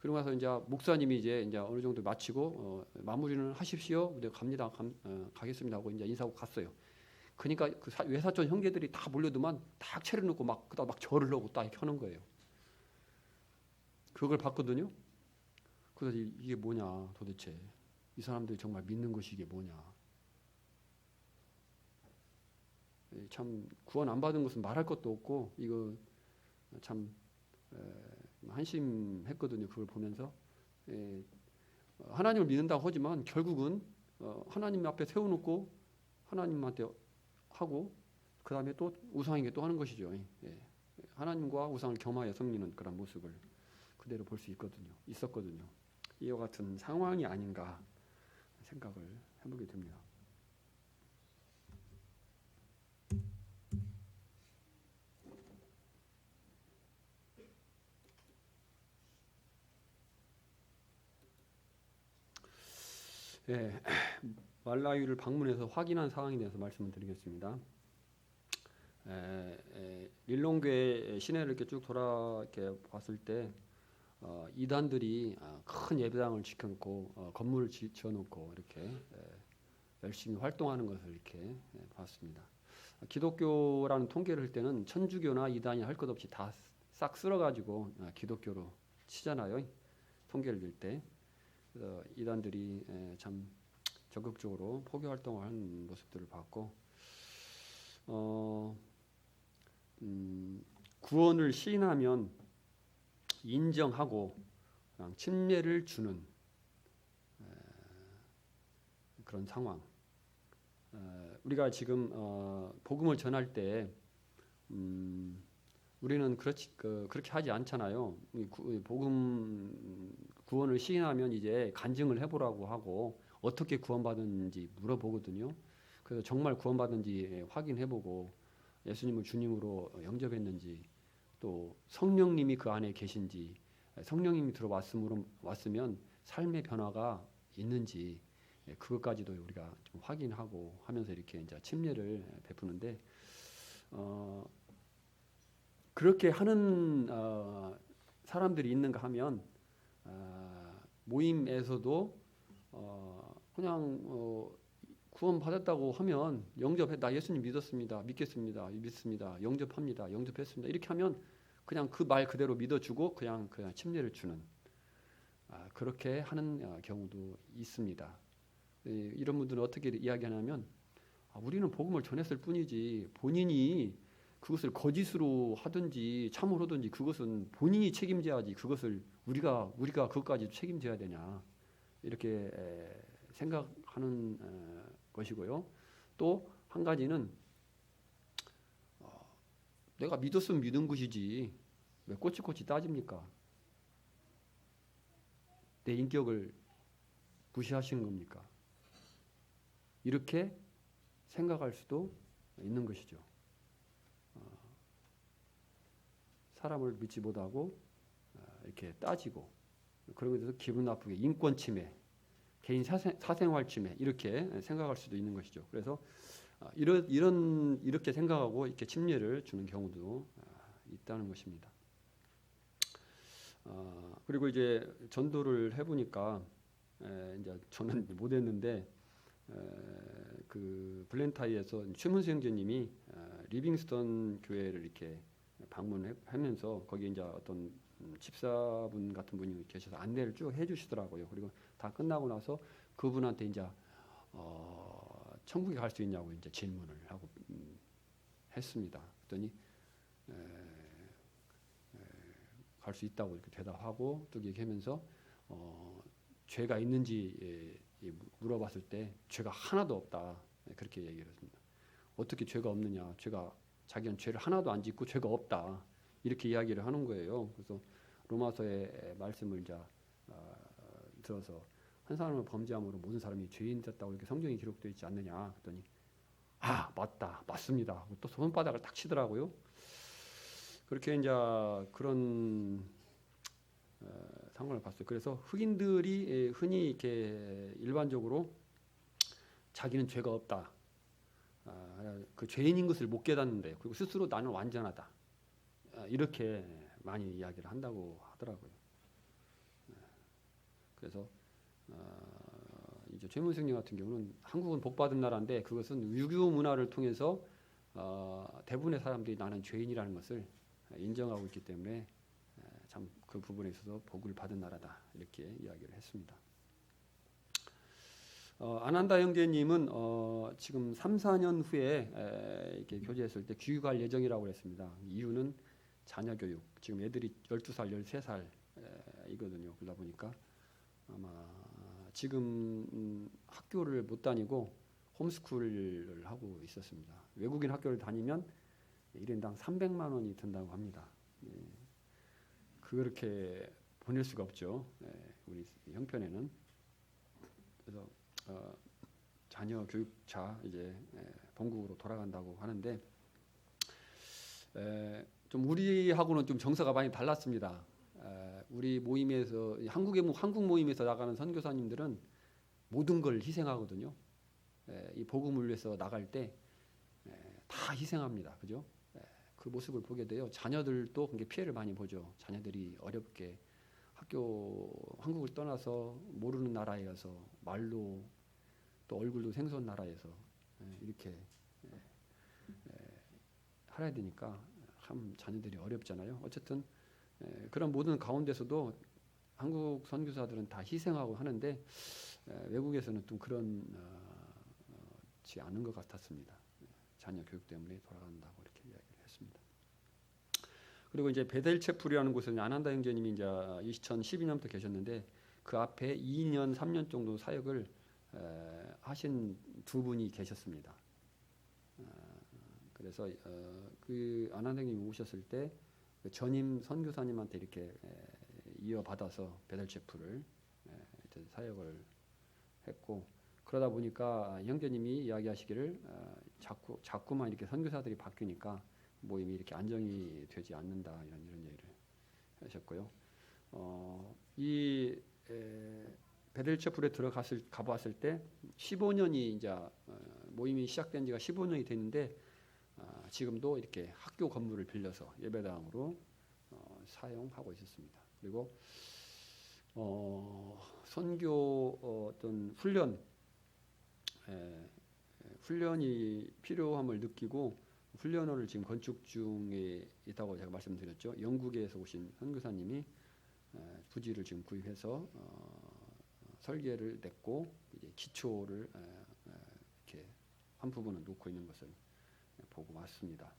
그러고 나서 이제 목사님이 이제 어느 정도 마치고 마무리는 하십시오. 근데 갑니다. 가겠습니다 하고 이제 인사하고 갔어요. 그러니까 그 외사촌 형제들이 다 몰려도만 딱 차려놓고 막 절을 하고 딱 이렇게 하는 거예요. 그걸 봤거든요. 그래서 이게 뭐냐 도대체, 이 사람들이 정말 믿는 것이 이게 뭐냐. 참 구원 안 받은 것은 말할 것도 없고 이거 참 한심했거든요. 그걸 보면서 하나님을 믿는다고 하지만 결국은 하나님 앞에 세워놓고 하나님한테 하고 그 다음에 또 우상에게 또 하는 것이죠. 하나님과 우상을 겸하여 섬기는 그런 모습을 그대로 볼 수 있었거든요. 이와 같은 상황이 아닌가 생각을 해보게 됩니다. 말라위를 방문해서 확인한 사항에 대해서 말씀을 드리겠습니다. 릴롱교회 시내를 이렇게 쭉 돌아 이렇게 봤을 때 이단들이 큰 예배당을 지켜놓고 건물을 지어놓고 이렇게 열심히 활동하는 것을 이렇게 봤습니다. 기독교라는 통계를 할 때는 천주교나 이단이 할 것 없이 다 싹 쓸어가지고 기독교로 치잖아요. 통계를 낼 때. 그래서 이단들이 참 적극적으로 포교 활동을 하는 모습들을 봤고, 구원을 시인하면 인정하고 그냥 침례를 주는 그런 상황. 우리가 지금 복음을 전할 때 우리는 그렇게 하지 않잖아요. 복음 구원을 시인하면 이제 간증을 해보라고 하고 어떻게 구원받은지 물어보거든요. 그래서 정말 구원받은지 확인해보고 예수님을 주님으로 영접했는지, 또 성령님이 그 안에 계신지, 성령님이 왔으면 삶의 변화가 있는지, 그것까지도 우리가 좀 확인하고 하면서 이렇게 이제 침례를 베푸는데, 그렇게 하는 사람들이 있는가 하면 모임에서도 그냥 구원 받았다고 하면 나 예수님 믿었습니다, 믿습니다, 영접했습니다 이렇게 하면 그냥 그 말 그대로 믿어주고 그냥 침례를 주는 그렇게 하는 경우도 있습니다. 이런 분들은 어떻게 이야기하냐면 우리는 복음을 전했을 뿐이지 본인이 그것을 거짓으로 하든지 참으로 하든지 그것은 본인이 책임져야지 그것을 우리가 그것까지 책임져야 되냐 이렇게 생각하는 것이고요. 또 한 가지는 내가 믿었으면 믿은 것이지 왜 꼬치꼬치 따집니까? 내 인격을 무시하시는 겁니까? 이렇게 생각할 수도 있는 것이죠. 사람을 믿지 못하고 이렇게 따지고 그런 것에 대해서 기분 나쁘게 인권 침해, 개인 사생활 침해 이렇게 생각할 수도 있는 것이죠. 그래서 이렇게 생각하고 이렇게 침례를 주는 경우도 있다는 것입니다. 그리고 이제 전도를 해보니까 이제 저는 못했는데 그 블렌타이에서 최문수 형제님이 리빙스턴 교회를 이렇게 방문하면서 거기 이제 어떤 집사분 같은 분이 계셔서 안내를 쭉 해주시더라고요. 그리고 다 끝나고 나서 그분한테 이제 천국에 갈 수 있냐고 이제 질문을 하고 했습니다. 그랬더니 갈 수 있다고 이렇게 대답하고 또 얘기하면서 죄가 있는지 물어봤을 때 죄가 하나도 없다 그렇게 얘기를 했습니다. 어떻게 죄가 없느냐? 자기는 죄를 하나도 안 짓고 죄가 없다 이렇게 이야기를 하는 거예요. 그래서 로마서의 말씀을 이제 들어서 한 사람을 범죄함으로 모든 사람이 죄인 됐다고 이렇게 성경에 기록되어 있지 않느냐? 그랬더니 맞습니다. 또 손바닥을 딱 치더라고요. 그렇게 이제 그런 상황을 봤어요. 그래서 흑인들이 흔히 이렇게 일반적으로 자기는 죄가 없다, 그 죄인인 것을 못 깨닫는데 그리고 스스로 나는 완전하다 이렇게 많이 이야기를 한다고 하더라고요. 그래서 이제 최문승님 같은 경우는 한국은 복받은 나라인데 그것은 유교 문화를 통해서 대부분의 사람들이 나는 죄인이라는 것을 인정하고 있기 때문에 참 그 부분에 있어서 복을 받은 나라다 이렇게 이야기를 했습니다. 아난다 형제님은 지금 3, 4년 후에 이렇게 교제했을 때 귀국할 예정이라고 했습니다. 이유는 자녀 교육. 지금 애들이 12살, 13살이거든요. 그러다 보니까 아마 지금 학교를 못 다니고 홈스쿨을 하고 있었습니다. 외국인 학교를 다니면 1인당 300만 원이 든다고 합니다. 그렇게 보낼 수가 없죠. 우리 형편에는. 그래서 자녀 교육차 이제 본국으로 돌아간다고 하는데 좀 우리하고는 좀 정서가 많이 달랐습니다. 우리 모임에서 한국 모임에서 나가는 선교사님들은 모든 걸 희생하거든요. 이 복음을 위해서 나갈 때 다 희생합니다. 그죠? 그 모습을 보게 돼요. 자녀들도 굉장히 피해를 많이 보죠. 자녀들이 어렵게 한국을 떠나서 모르는 나라에 가서 말로 또 얼굴도 생소한 나라에서 이렇게 살아야 되니까 참 자녀들이 어렵잖아요. 어쨌든 그런 모든 가운데서도 한국 선교사들은 다 희생하고 하는데 외국에서는 좀 그런지 않은 것 같았습니다. 자녀 교육 때문에 돌아간다고 이렇게 이야기를 했습니다. 그리고 이제 베델체풀이라는 곳은 아난다 형제님이 이제 2012년부터 계셨는데 그 앞에 2년, 3년 정도 사역을 하신 두 분이 계셨습니다. 그래서 그 아난다 형님이 오셨을 때 그 전임 선교사님한테 이렇게 이어받아서 베델체풀을 사역을 했고 그러다 보니까 형제님이 이야기하시기를 자꾸만 이렇게 선교사들이 바뀌니까 모임이 이렇게 안정이 되지 않는다 이런 얘기를 하셨고요. 이 베델체풀에 가봤을 때 15년이 이제 모임이 시작된 지가 15년이 됐는데 지금도 이렇게 학교 건물을 빌려서 예배당으로 사용하고 있었습니다. 그리고 선교 어떤 훈련이 필요함을 느끼고 훈련을 지금 건축 중에 있다고 제가 말씀드렸죠. 영국에서 오신 선교사님이 부지를 지금 구입해서 설계를 냈고 이제 기초를 이렇게 한 부분은 놓고 있는 것을 보고 왔습니다.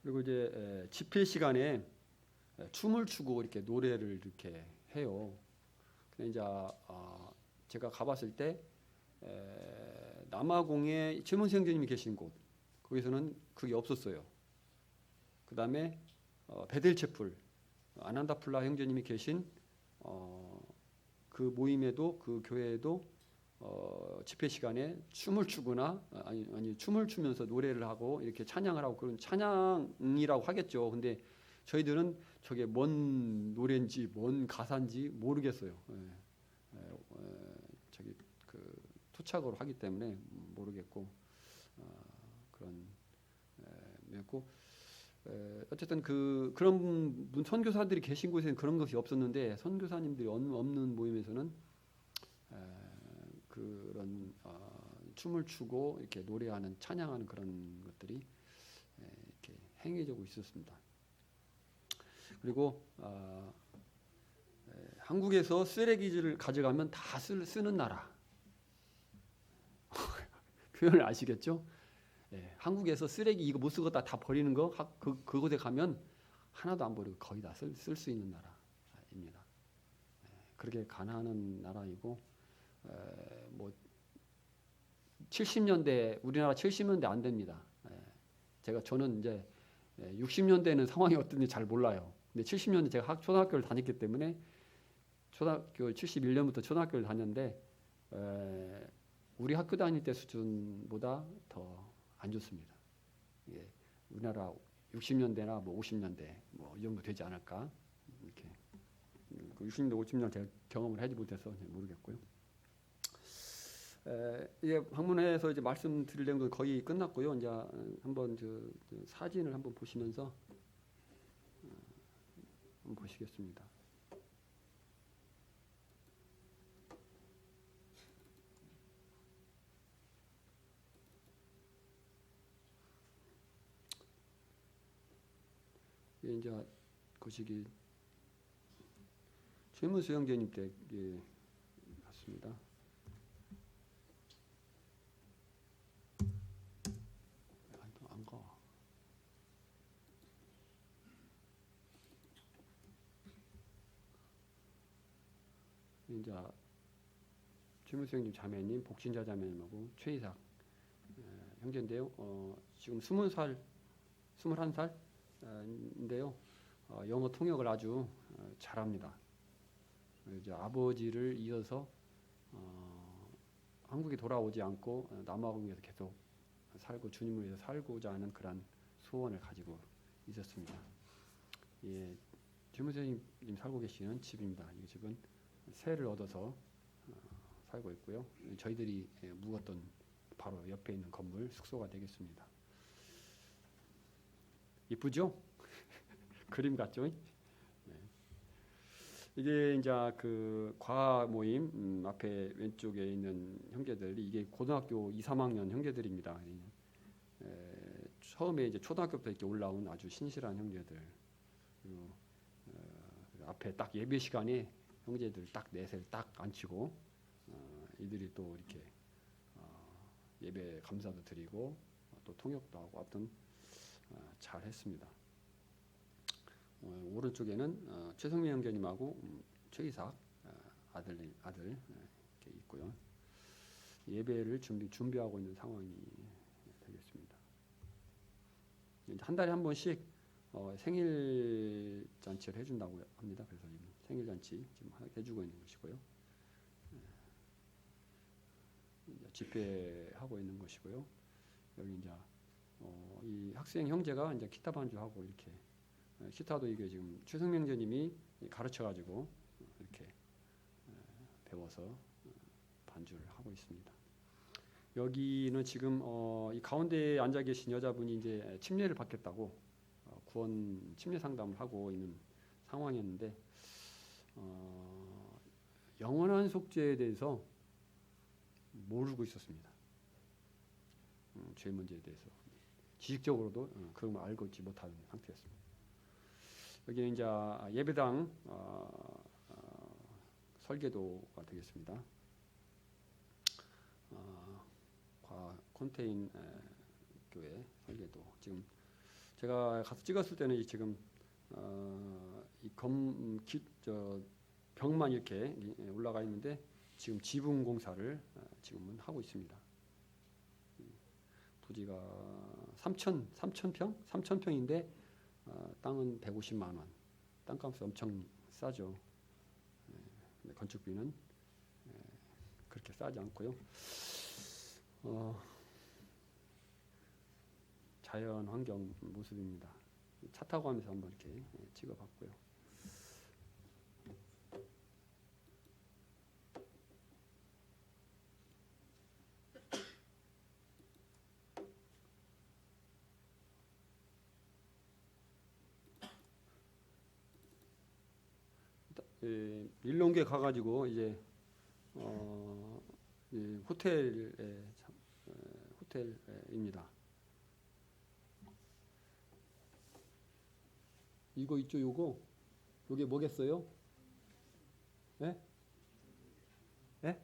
그리고 이제 집회 시간에 춤을 추고 이렇게 노래를 이렇게 해요. 근데 이제 제가 가봤을 때 남아공에 최문수 형제님이 계신 곳 거기서는 그게 없었어요. 그 다음에 베델체풀 아난다플라 형제님이 계신 그 모임에도 그 교회에도 집회 시간에 춤을 추거나 아니 춤을 추면서 노래를 하고 이렇게 찬양을 하고 그런 찬양이라고 하겠죠. 근데 저희들은 저게 뭔 노래인지 뭔 가사인지 모르겠어요. 저기 그 토착으로 하기 때문에 모르겠고 그런 였고 어쨌든 그런 선교사들이 계신 곳에는 그런 것이 없었는데 선교사님들이 없는 모임에서는 그런 춤을 추고 이렇게 노래하는 찬양하는 그런 것들이 이렇게 행해지고 있었습니다. 그리고 한국에서 쓰레기를 가져가면 다 쓰는 나라. 표현을 아시겠죠? 한국에서 쓰레기 이거 못 쓰고 다 버리는 거 그곳에 가면 하나도 안 버리고 거의 다 쓸 수 있는 나라입니다. 그렇게 가난한 나라이고 뭐 70년대 우리나라 70년대 안 됩니다. 저는 이제 60년대는 상황이 어떤지 잘 몰라요. 근데 70년대 제가 초등학교를 다녔기 때문에 초등학교 71년부터 초등학교를 다녔는데 우리 학교 다닐 때 수준보다 더 안 좋습니다. 우리나라 60년대나 뭐 50년대 뭐 이 정도 되지 않을까 이렇게 60년대 50년 제가 경험을 하지 못해서 모르겠고요. 이게 방문해서 이제 말씀드릴 내용도 거의 끝났고요. 이제 한번 사진을 한번 보시면서 한번 보시겠습니다. 이제 그 시기 최문수 형제님 때 같습니다. 안 가. 이제 최문수 형님 자매님, 복신자 자매님하고 최이삭 형제인데요. 지금 20살, 21살인데요. 영어 통역을 아주 잘합니다. 이제 아버지를 이어서 한국에 돌아오지 않고 남아공에서 계속 살고 주님을 위해서 살고자 하는 그런 소원을 가지고 있었습니다. 최무생님 살고 계시는 집입니다. 이 집은 세를 얻어서 살고 있고요. 저희들이 묵었던 바로 옆에 있는 건물 숙소가 되겠습니다. 이쁘죠? 그림 같죠? 네. 이게 이제 그 과학 모임 앞에 왼쪽에 있는 형제들이 이게 고등학교 2, 3학년 형제들입니다. 처음에 이제 초등학교부터 이렇게 올라온 아주 신실한 형제들. 그리고 앞에 딱 예배 시간에 형제들 딱 넷을 딱 앉히고 이들이 또 이렇게 예배 감사도 드리고 또 통역도 하고 하여튼 잘 했습니다. 오른쪽에는 최성민 형제님하고 최이삭 아들 이렇게 있고요. 예배를 준비하고 있는 상황이 되겠습니다. 한 달에 한 번씩 생일 잔치를 해준다고 합니다. 그래서 생일 잔치 지금 해주고 있는 것이고요. 집회하고 있는 것이고요. 여기 이제 이 학생 형제가 이제 기타 반주하고 이렇게 기타도 이게 지금 최승명 형제님이 가르쳐가지고 이렇게 배워서 반주를 하고 있습니다. 여기는 지금 이 가운데에 앉아 계신 여자분이 이제 침례를 받겠다고 구원 침례 상담을 하고 있는 상황이었는데 영원한 속죄에 대해서 모르고 있었습니다. 죄 문제에 대해서 지식적으로도 그런 걸 알고 있지 못하는 상태였습니다. 여기는 이제 예배당 설계도가 되겠습니다. 콘테인 교회 설계도. 지금 제가 가서 찍었을 때는 지금 벽만 이렇게 올라가 있는데 지금 지붕 공사를 지금은 하고 있습니다. 부지가 3,000평인데 땅은 150만 원. 땅값이 엄청 싸죠. 근데 건축비는 그렇게 싸지 않고요. 자연 환경 모습입니다. 차 타고 가면서 한번 이렇게 찍어봤고요. 일론교에 가가지고 이제 이 호텔입니다. 이거 있죠, 요게 뭐겠어요? 예? 예?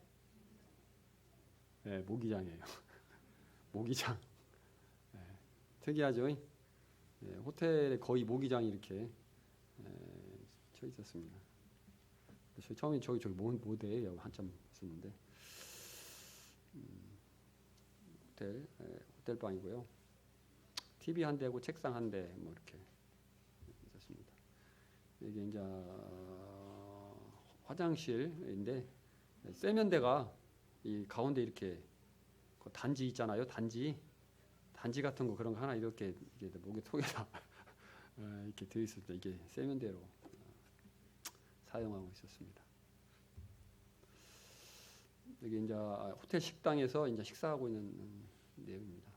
예, 모기장이에요. 모기장. 예, 특이하죠? 예, 호텔에 거의 모기장이 이렇게 쳐 있었습니다. 처음에 저기 모대에 한참 있었는데 호텔 방이고요. TV 한 대고 책상 한 대 뭐 이렇게 있었습니다. 이게 이제 화장실인데 세면대가 이 가운데 이렇게 그 단지 있잖아요. 단지 같은 거 그런 거 하나 이렇게 목에 속에다 이렇게 되어 있을 때 이게 세면대로 사용하고 있었습니다. 여기 이제 호텔 식당에서 이제 식사하고 있는 내용입니다.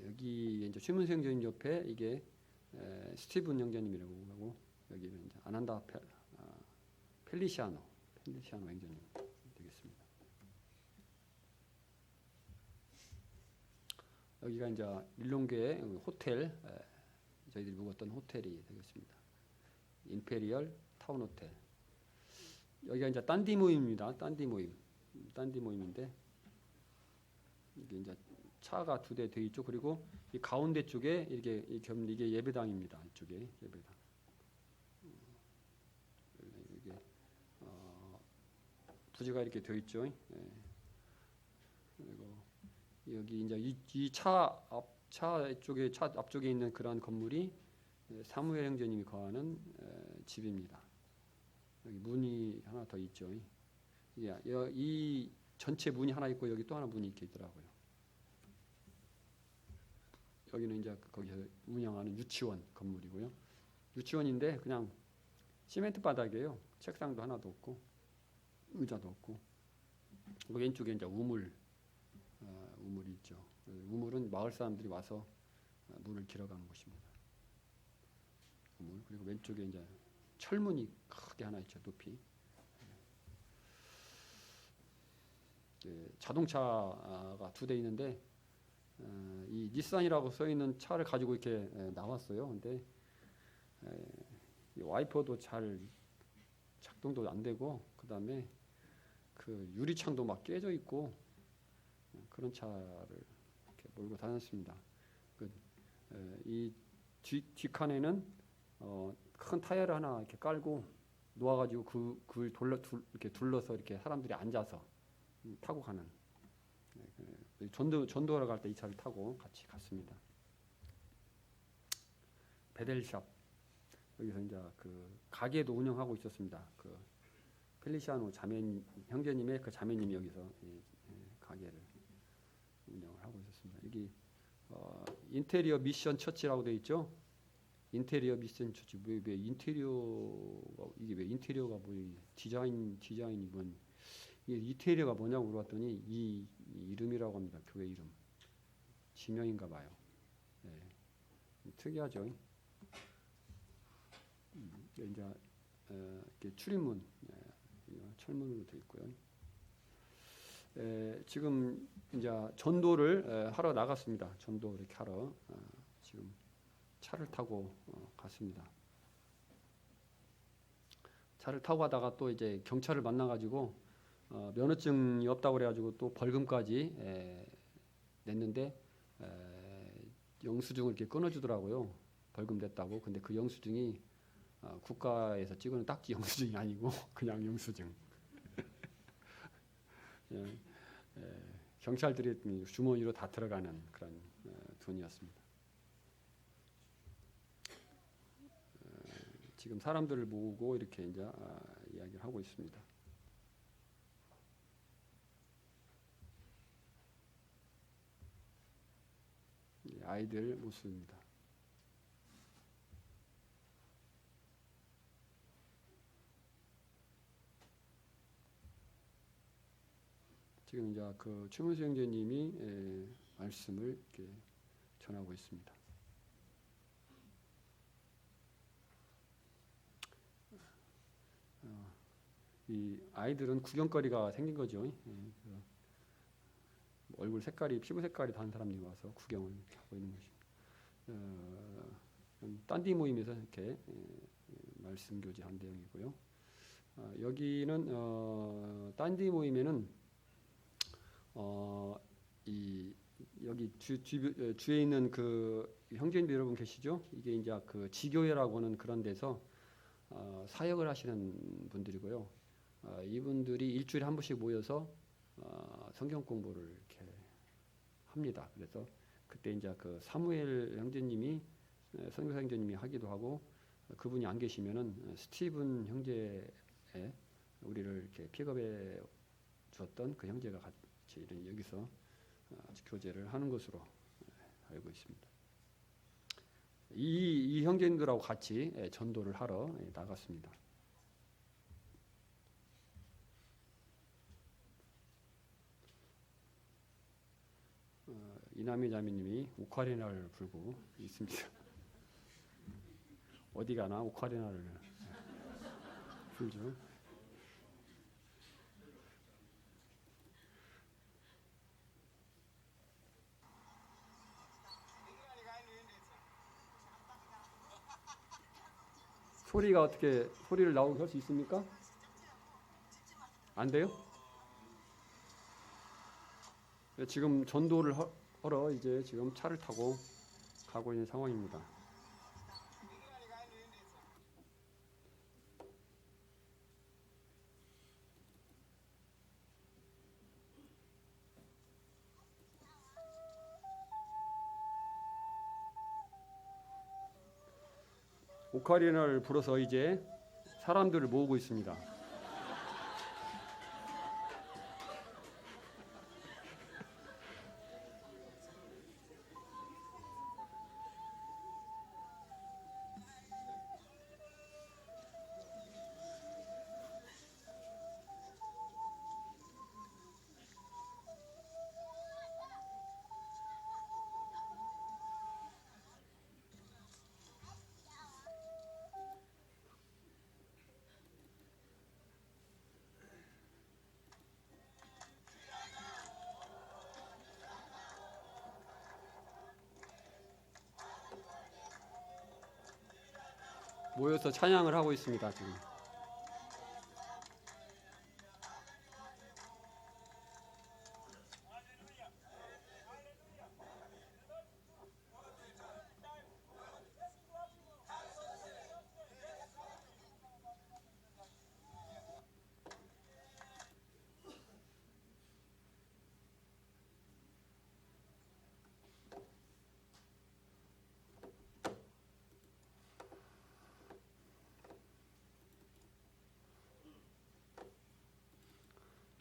여기 이제 최문수 형제님 옆에 이게 스티븐 형제님이라고 하고 여기는 이제 아난다 펠리시아노 형제님 되겠습니다. 여기가 이제 일론교의 호텔 저희들이 묵었던 호텔이 되겠습니다. 임페리얼 타운 호텔. 여기가 이제 딴디 모임입니다. 딴디 모임인데 이게 이제 차가 2대 되어 있죠. 그리고 이 가운데 쪽에 이게 예배당입니다. 이쪽에 예배당. 이게 부지가 이렇게 되어 있죠. 예. 그리고 여기 이제 이 차 앞쪽에 있는 그러한 건물이 사무엘 형제님이 거하는 집입니다. 여기 문이 하나 더 있죠. 이 전체 문이 하나 있고 여기 또 하나 문이 이렇게 있더라고요. 여기는 이제 거기서 운영하는 유치원 건물이고요. 유치원인데 그냥 시멘트 바닥이에요. 책상도 하나도 없고 의자도 없고. 왼쪽에 이제 우물이 있죠. 우물은 마을 사람들이 와서 물을 길어가는 곳입니다. 우물. 그리고 왼쪽에 이제 철문이 크게 하나 있죠. 높이. 자동차가 2대 있는데 이 닛산이라고 써 있는 차를 가지고 이렇게 나왔어요. 근데 와이퍼도 잘 작동도 안 되고 그다음에 그 유리창도 막 깨져 있고 그런 차를 이렇게 몰고 다녔습니다. 이 뒷칸에는 큰 타이어를 하나 이렇게 깔고 놓아가지고 그걸 이렇게 둘러서 이렇게 사람들이 앉아서 타고 가는. 전도하러 갈 때 이 차를 타고 같이 갔습니다. 베델샵 여기서 이제 그 가게도 운영하고 있었습니다. 그 펠리시아노 형제님의 그 자매님이 여기서 가게를 운영을 하고 있었습니다. 여기 인테리어 미션 처치라고 되어 있죠. 인테리어 미션 처치. 왜 인테리어가 이게 왜 인테리어가 뭐예요? 디자인이 뭔 이게 인테리어가 뭐냐고 물어봤더니 이 이름이라고 합니다. 교회 이름. 지명인가 봐요. 네. 특이하죠. 이제 이렇게 출입문, 철문으로 되어 있고요. 지금 이제 전도를 하러 나갔습니다. 전도 이렇게 하러 지금 차를 타고 갔습니다. 차를 타고 가다가 또 이제 경찰을 만나가지고 면허증이 없다고 그래가지고 또 벌금까지 냈는데 영수증을 이렇게 끊어주더라고요. 벌금 냈다고. 근데 그 영수증이 국가에서 찍은 딱지 영수증이 아니고 그냥 영수증. 경찰들이 주머니로 다 들어가는 그런 돈이었습니다. 지금 사람들을 모으고 이렇게 이제 이야기를 하고 있습니다. 아이들 모습입니다. 지금 이제 그 최문수 형제님이 말씀을 이렇게 전하고 있습니다. 이 아이들은 구경거리가 생긴 거죠. 그래서 얼굴 색깔이 피부 색깔이 다른 사람들이 와서 구경을 하고 있는 것입니다. 딴디 모임에서 이렇게 말씀 교제한 내용이고요. 여기는 딴디 모임에는 여기 주에 있는 그 형제님들 여러분 계시죠? 이게 이제 그 지교회라고 하는 그런 데서 사역을 하시는 분들이고요. 이분들이 일주일에 한 번씩 모여서 성경 공부를 이렇게 합니다. 그래서 그때 이제 그 사무엘 형제님이 선교사 형제님이 하기도 하고, 그분이 안 계시면은 스티븐 형제에 우리를 이렇게 픽업해 주었던 그 형제가 같이 여기서 교제를 하는 것으로 알고 있습니다. 이 형제님들하고 같이 전도를 하러 나갔습니다. 이남희 자매님이 오카리나를 불고 있습니다. 어디 가나 오카리나를 불죠. 소리가 어떻게 소리를 나오게 할 수 있습니까? 안 돼요? 지금 전도를 하러 이제 지금 차를 타고 가고 있는 상황입니다. 오카리나를 불어서 이제 사람들을 모으고 있습니다. 모여서 찬양을 하고 있습니다. 지금.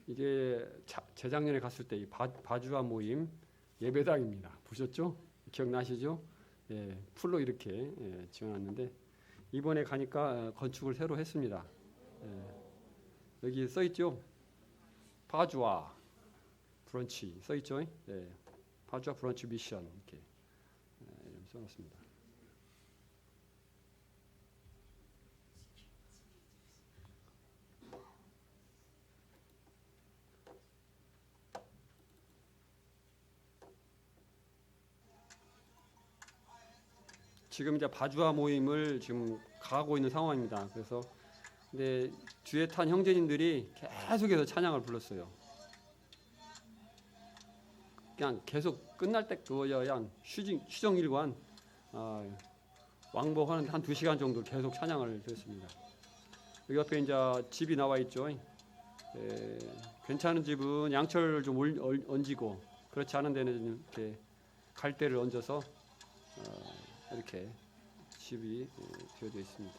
이게 재작년에 갔을 때 이 바주아 모임 예배당입니다. 보셨죠? 기억나시죠? 예, 풀로 이렇게 지어놨는데 이번에 가니까 건축을 새로 했습니다. 여기 써 있죠? 바주아 브런치 써 있죠? 예, 바주아 브런치 미션 이렇게 써놨습니다. 지금 이제 바주아 모임을 지금 가고 있는 상황입니다. 그래서 근데 주에 탄 형제님들이 계속해서 찬양을 불렀어요. 그냥 계속 끝날 때 그냥 휴정일관 왕복하는데 한 2시간 정도 계속 찬양을 드렸습니다. 여기 옆에 이제 집이 나와 있죠. 괜찮은 집은 양철을 좀 얹고 그렇지 않은 데는 이렇게 갈대를 얹어서 이렇게 집이 지어져 있습니다.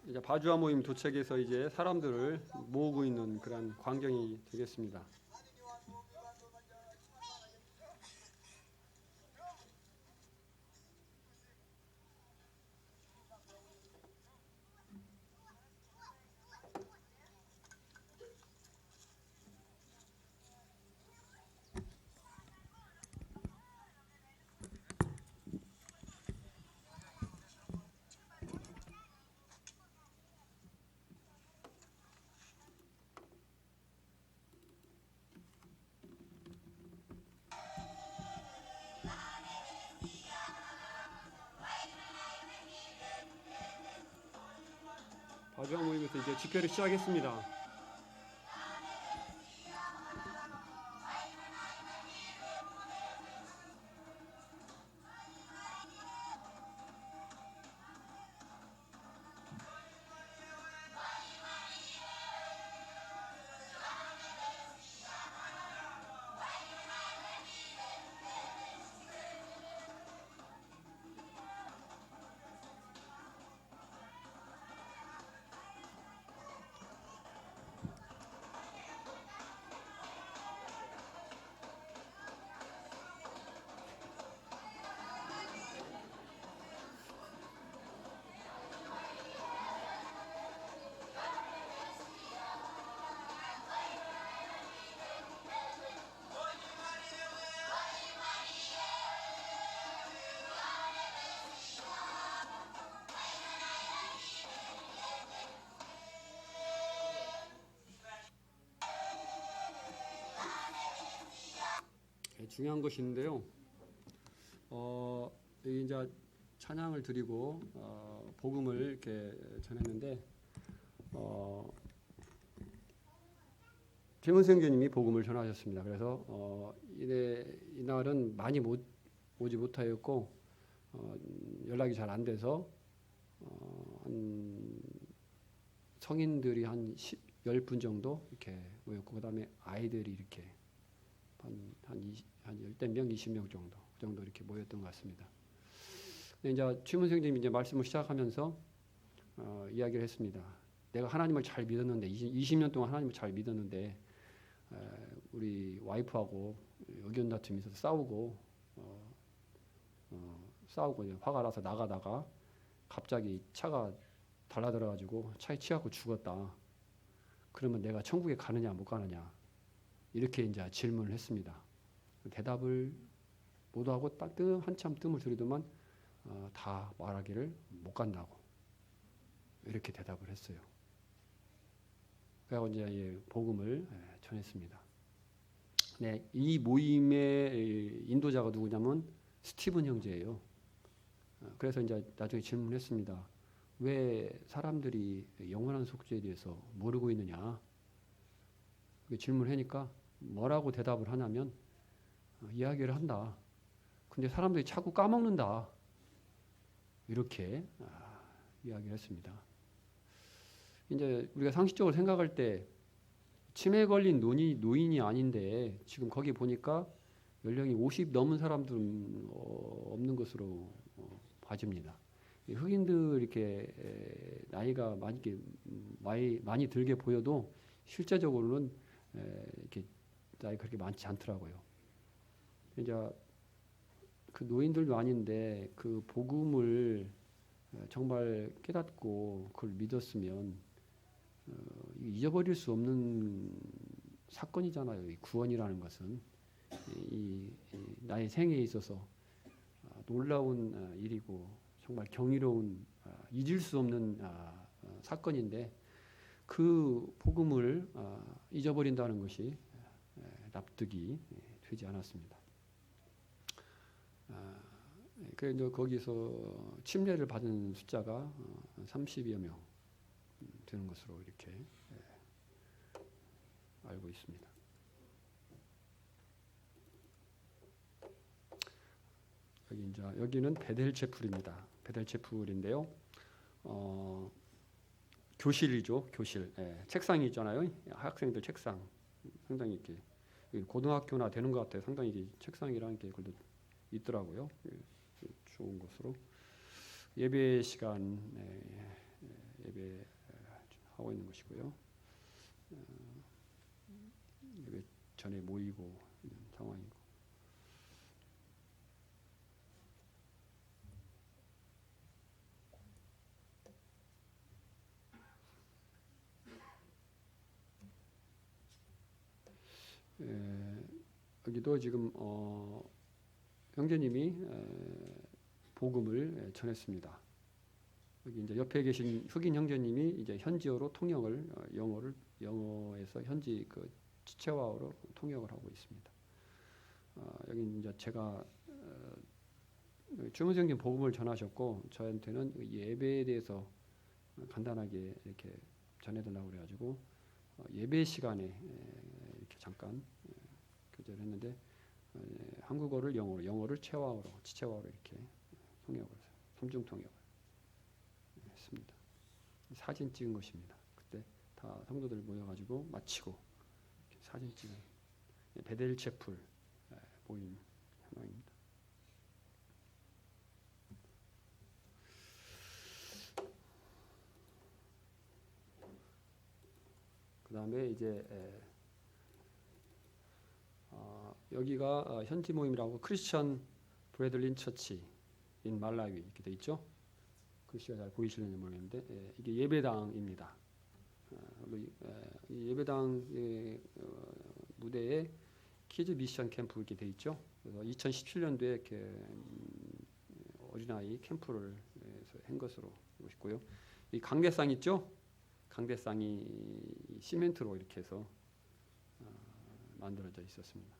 이제 바주아 모임 도착해서 이제 사람들을 모으고 있는 그런 광경이 되겠습니다. 마지막 모임에서 이제 집회를 시작했습니다. 중요한 것이 있는데요. 이제 찬양을 드리고 복음을 이렇게 전했는데 최문생 교님이 복음을 전하셨습니다. 그래서 이날은 많이 오지 못하였고 연락이 잘 안 돼서 한 성인들이 한 10분 정도 이렇게 모였고 그다음에 아이들이 이렇게 한 10대 명, 20명 정도 이렇게 모였던 것 같습니다. 근데 이제 최문생님이 이제 말씀을 시작하면서 이야기를 했습니다. 내가 하나님을 잘 믿었는데 20년 동안 하나님을 잘 믿었는데 우리 와이프하고 의견 다툼이 있어서 싸우고 화가 나서 나가다가 갑자기 차가 달라들어가지고 차에 치갖고 죽었다. 그러면 내가 천국에 가느냐 못 가느냐 이렇게 이제 질문을 했습니다. 대답을 못 하고 한참 뜸을 들이더만 다 말하기를 못 간다고 이렇게 대답을 했어요. 그래서 이제 복음을 전했습니다. 네, 이 모임의 인도자가 누구냐면 스티븐 형제예요. 그래서 이제 나중에 질문했습니다. 왜 사람들이 영원한 속죄에 대해서 모르고 있느냐? 질문하니까 뭐라고 대답을 하냐면 이야기를 한다. 근데 사람들이 자꾸 까먹는다. 이렇게 이야기를 했습니다. 이제 우리가 상식적으로 생각할 때 치매 걸린 노인이 아닌데 지금 거기 보니까 연령이 50 넘은 사람들은 없는 것으로 봐집니다. 흑인들 이렇게 나이가 많이 들게 보여도 실제적으로는 이렇게 나이 그렇게 많지 않더라고요. 이제 그 노인들도 아닌데 그 복음을 정말 깨닫고 그걸 믿었으면 잊어버릴 수 없는 사건이잖아요. 이 구원이라는 것은 이 나의 생애에 있어서 놀라운 일이고 정말 경이로운 잊을 수 없는 사건인데 그 복음을 잊어버린다는 것이 납득이 되지 않았습니다. 그래서 거기서 침례를 받은 숫자가 30여 명 되는 것으로 이렇게 알고 있습니다. 여기는 베델체풀입니다. 베델체풀인데요. 교실이죠, 교실. 책상이 있잖아요. 학생들 책상. 상당히 이렇게 고등학교나 되는 것 같아요. 상당히 책상이라는 게 그래도 있더라고요. 좋은 것으로 예배 시간 예배 하고 있는 것이고요. 예배 전에 모이고 있는 상황이고. 여기도 지금 형제님이 복음을 전했습니다. 여기 이제 옆에 계신 흑인 형제님이 이제 현지어로 통역을 영어에서 현지 그 치체화어로 통역을 하고 있습니다. 여기 이제 제가 주무생님 복음을 전하셨고 저한테는 예배에 대해서 간단하게 이렇게 전해달라고 그래가지고 예배 시간에 이렇게 잠깐 교제를 했는데 한국어를 영어로, 영어를 체화어로, 지체화어로 이렇게 통역을 해서 삼중 통역을 했습니다. 사진 찍은 것입니다. 그때 다 성도들 모여가지고 마치고 사진 찍은 베델 채플 모임 현황입니다. 그 다음에 이제 여기가 현지 모임이라고 크리스천 브래들린 처치 인 말라위 이렇게 돼 있죠. 글씨가 잘 보이시는지 모르겠는데 이게 예배당입니다. 이 예배당 무대에 키즈 미션 캠프 이렇게 돼 있죠. 그래서 2017년도에 이렇게 어린아이 캠프를 한 것으로 보고 있고요. 이 강대상 있죠. 강대상이 시멘트로 이렇게 해서 만들어져 있었습니다.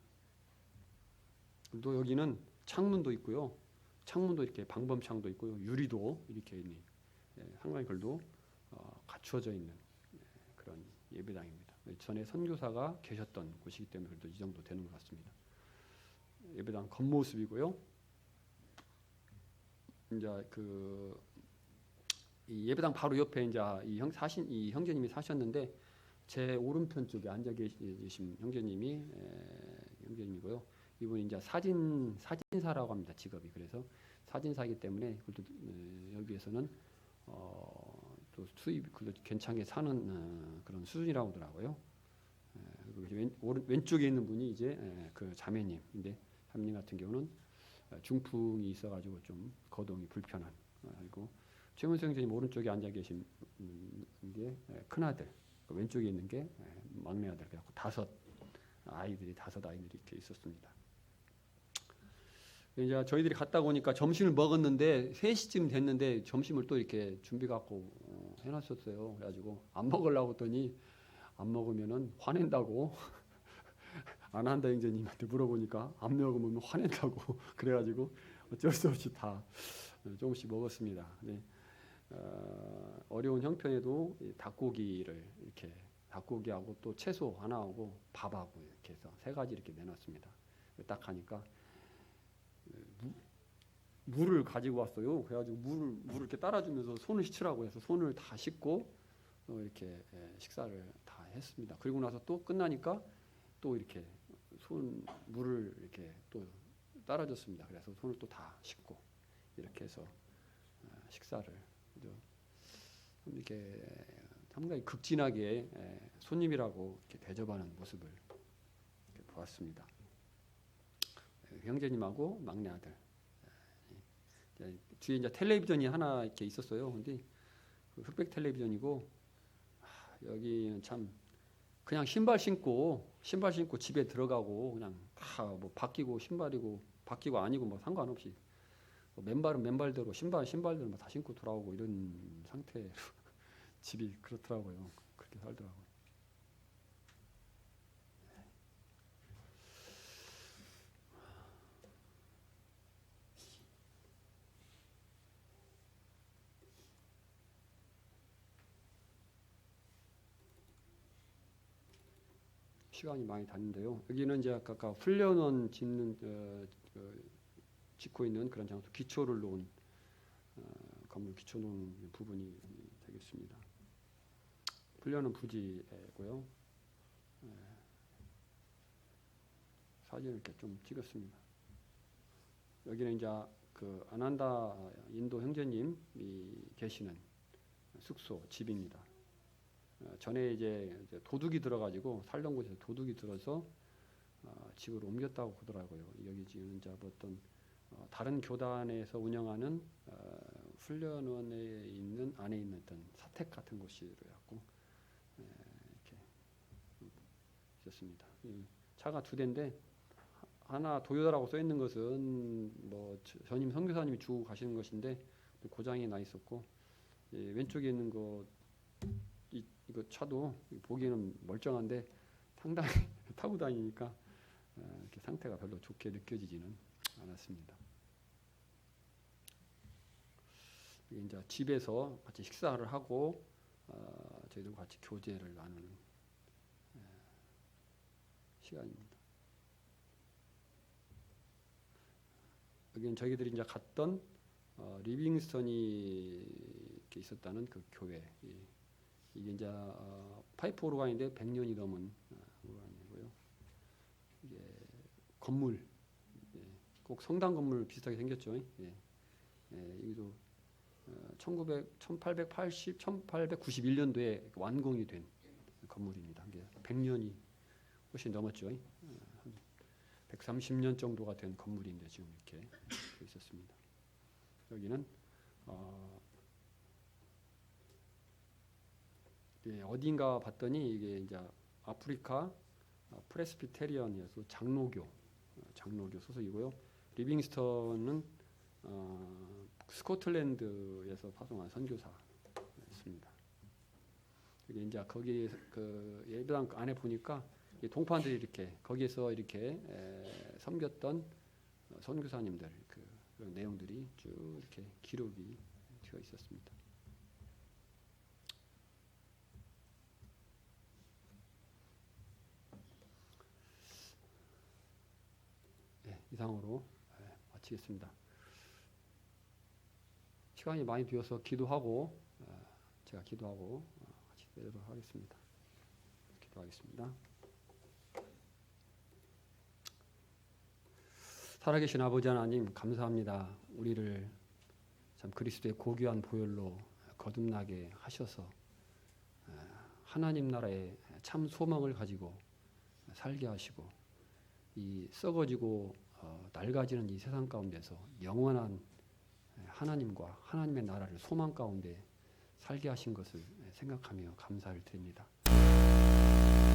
또 여기는 창문도 있고요. 창문도 이렇게 방범창도 있고요. 유리도 이렇게 있는 상당히 글도 갖추어져 있는 그런 예배당입니다. 전에 선교사가 계셨던 곳이기 때문에 그래도 이 정도 되는 것 같습니다. 예배당 겉모습이고요. 이제 이 예배당 바로 옆에 이제 이 형제님이 사셨는데 제 오른편 쪽에 앉아 계신 형제님이고요. 이분이 이제 사진사라고 합니다. 직업이. 그래서 사진사이기 때문에 여기에서는 또 수입 괜찮게 사는 그런 수준이라고 하더라고요. 왼쪽에 있는 분이 이제 그 자매님인데 자매님 같은 경우는 중풍이 있어가지고 좀 거동이 불편한. 그리고 최문수 형제님 오른쪽에 앉아 계신 게 큰아들, 왼쪽에 있는 게 막내 아들. 그래갖고 다섯 아이들이 이렇게 있었습니다. 이제 저희들이 갔다 오니까 점심을 먹었는데 3시쯤 됐는데 점심을 또 이렇게 준비 갖고 해놨었어요. 그래가지고 안 먹으려고 했더니 안 먹으면은 화낸다고 안 한다 형제님한테 물어보니까 안 먹으면 화낸다고 그래가지고 어쩔 수 없이 다 조금씩 먹었습니다. 네. 어려운 형편에도 닭고기를 이렇게 닭고기하고 또 채소 하나하고 밥하고 이렇게 해서 3가지 이렇게 내놨습니다. 딱 하니까 물을 가지고 왔어요. 그래가지고 물을 이렇게 따라주면서 손을 씻으라고 해서 손을 다 씻고 이렇게 식사를 다 했습니다. 그리고 나서 또 끝나니까 또 이렇게 물을 이렇게 또 따라줬습니다. 그래서 손을 또 다 씻고 이렇게 해서 식사를 이렇게 상당히 극진하게 손님이라고 이렇게 대접하는 모습을 이렇게 보았습니다. 형제님하고 막내 아들. 뒤에 이제 텔레비전이 하나 이렇게 있었어요. 근데 흑백 텔레비전이고 여기는 참 그냥 신발 신고 집에 들어가고 그냥 다 뭐 바뀌고 신발이고 바뀌고 아니고 뭐 상관없이 맨발은 맨발대로 신발대로 다 신고 돌아오고 이런 상태로 집이 그렇더라고요. 그렇게 살더라고요. 시간이 많이 갔는데요. 여기는 이제 아까 훈련원 짓고 있는 그런 장소, 기초를 놓은 건물 기초 놓은 부분이 되겠습니다. 훈련원 부지고요. 사진을 이렇게 좀 찍었습니다. 여기는 이제 그 아난다 인도 형제님이 계시는 숙소 집입니다. 전에 이제 도둑이 들어가지고 살던 곳에서 도둑이 들어서 집으로 옮겼다고 하더라고요. 여기 지금 이제 어떤 다른 교단에서 운영하는 훈련원에 있는 안에 있는 어떤 사택 같은 곳이라고 이렇게 있었습니다. 차가 2대인데 하나 도요다라고 써 있는 것은 뭐 전임 선교사님이 주고 가시는 것인데 고장이 나 있었고 왼쪽에 있는 이거 차도 보기에는 멀쩡한데 상당히 타고 다니니까 이렇게 상태가 별로 좋게 느껴지지는 않았습니다. 이제 집에서 같이 식사를 하고 저희들 같이 교제를 나누는 시간입니다. 여기는 저희들이 이제 갔던 리빙스턴이 이렇게 있었다는 그 교회. 이게 이제 파이프 오르간인데 100년이 넘은 오르간이고요. 이게 건물, 꼭 성당 건물 비슷하게 생겼죠. 여기도 1880, 1891년도에 완공이 된 건물입니다. 이게 100년이 훨씬 넘었죠. 130년 정도가 된 건물인데 지금 이렇게 있었습니다. 여기는 어딘가 봤더니 이게 이제 아프리카 프레스비테리언이어서 장로교 소속이고요. 리빙스턴은 스코틀랜드에서 파송한 선교사였습니다. 이게 이제 거기 그 예배당 안에 보니까 동포들이 이렇게 거기에서 이렇게 섬겼던 선교사님들 그런 내용들이 쭉 이렇게 기록이 되어 있었습니다. 이상으로 마치겠습니다. 시간이 많이 비어서 기도하고 제가 기도하고 같이 내도록 하겠습니다. 기도하겠습니다. 살아계신 아버지 하나님 감사합니다. 우리를 참 그리스도의 고귀한 보혈로 거듭나게 하셔서 하나님 나라의 참 소망을 가지고 살게 하시고 이 썩어지고 낡아지는 이 세상 가운데서 영원한 하나님과 하나님의 나라를 소망 가운데 살게 하신 것을 생각하며 감사를 드립니다.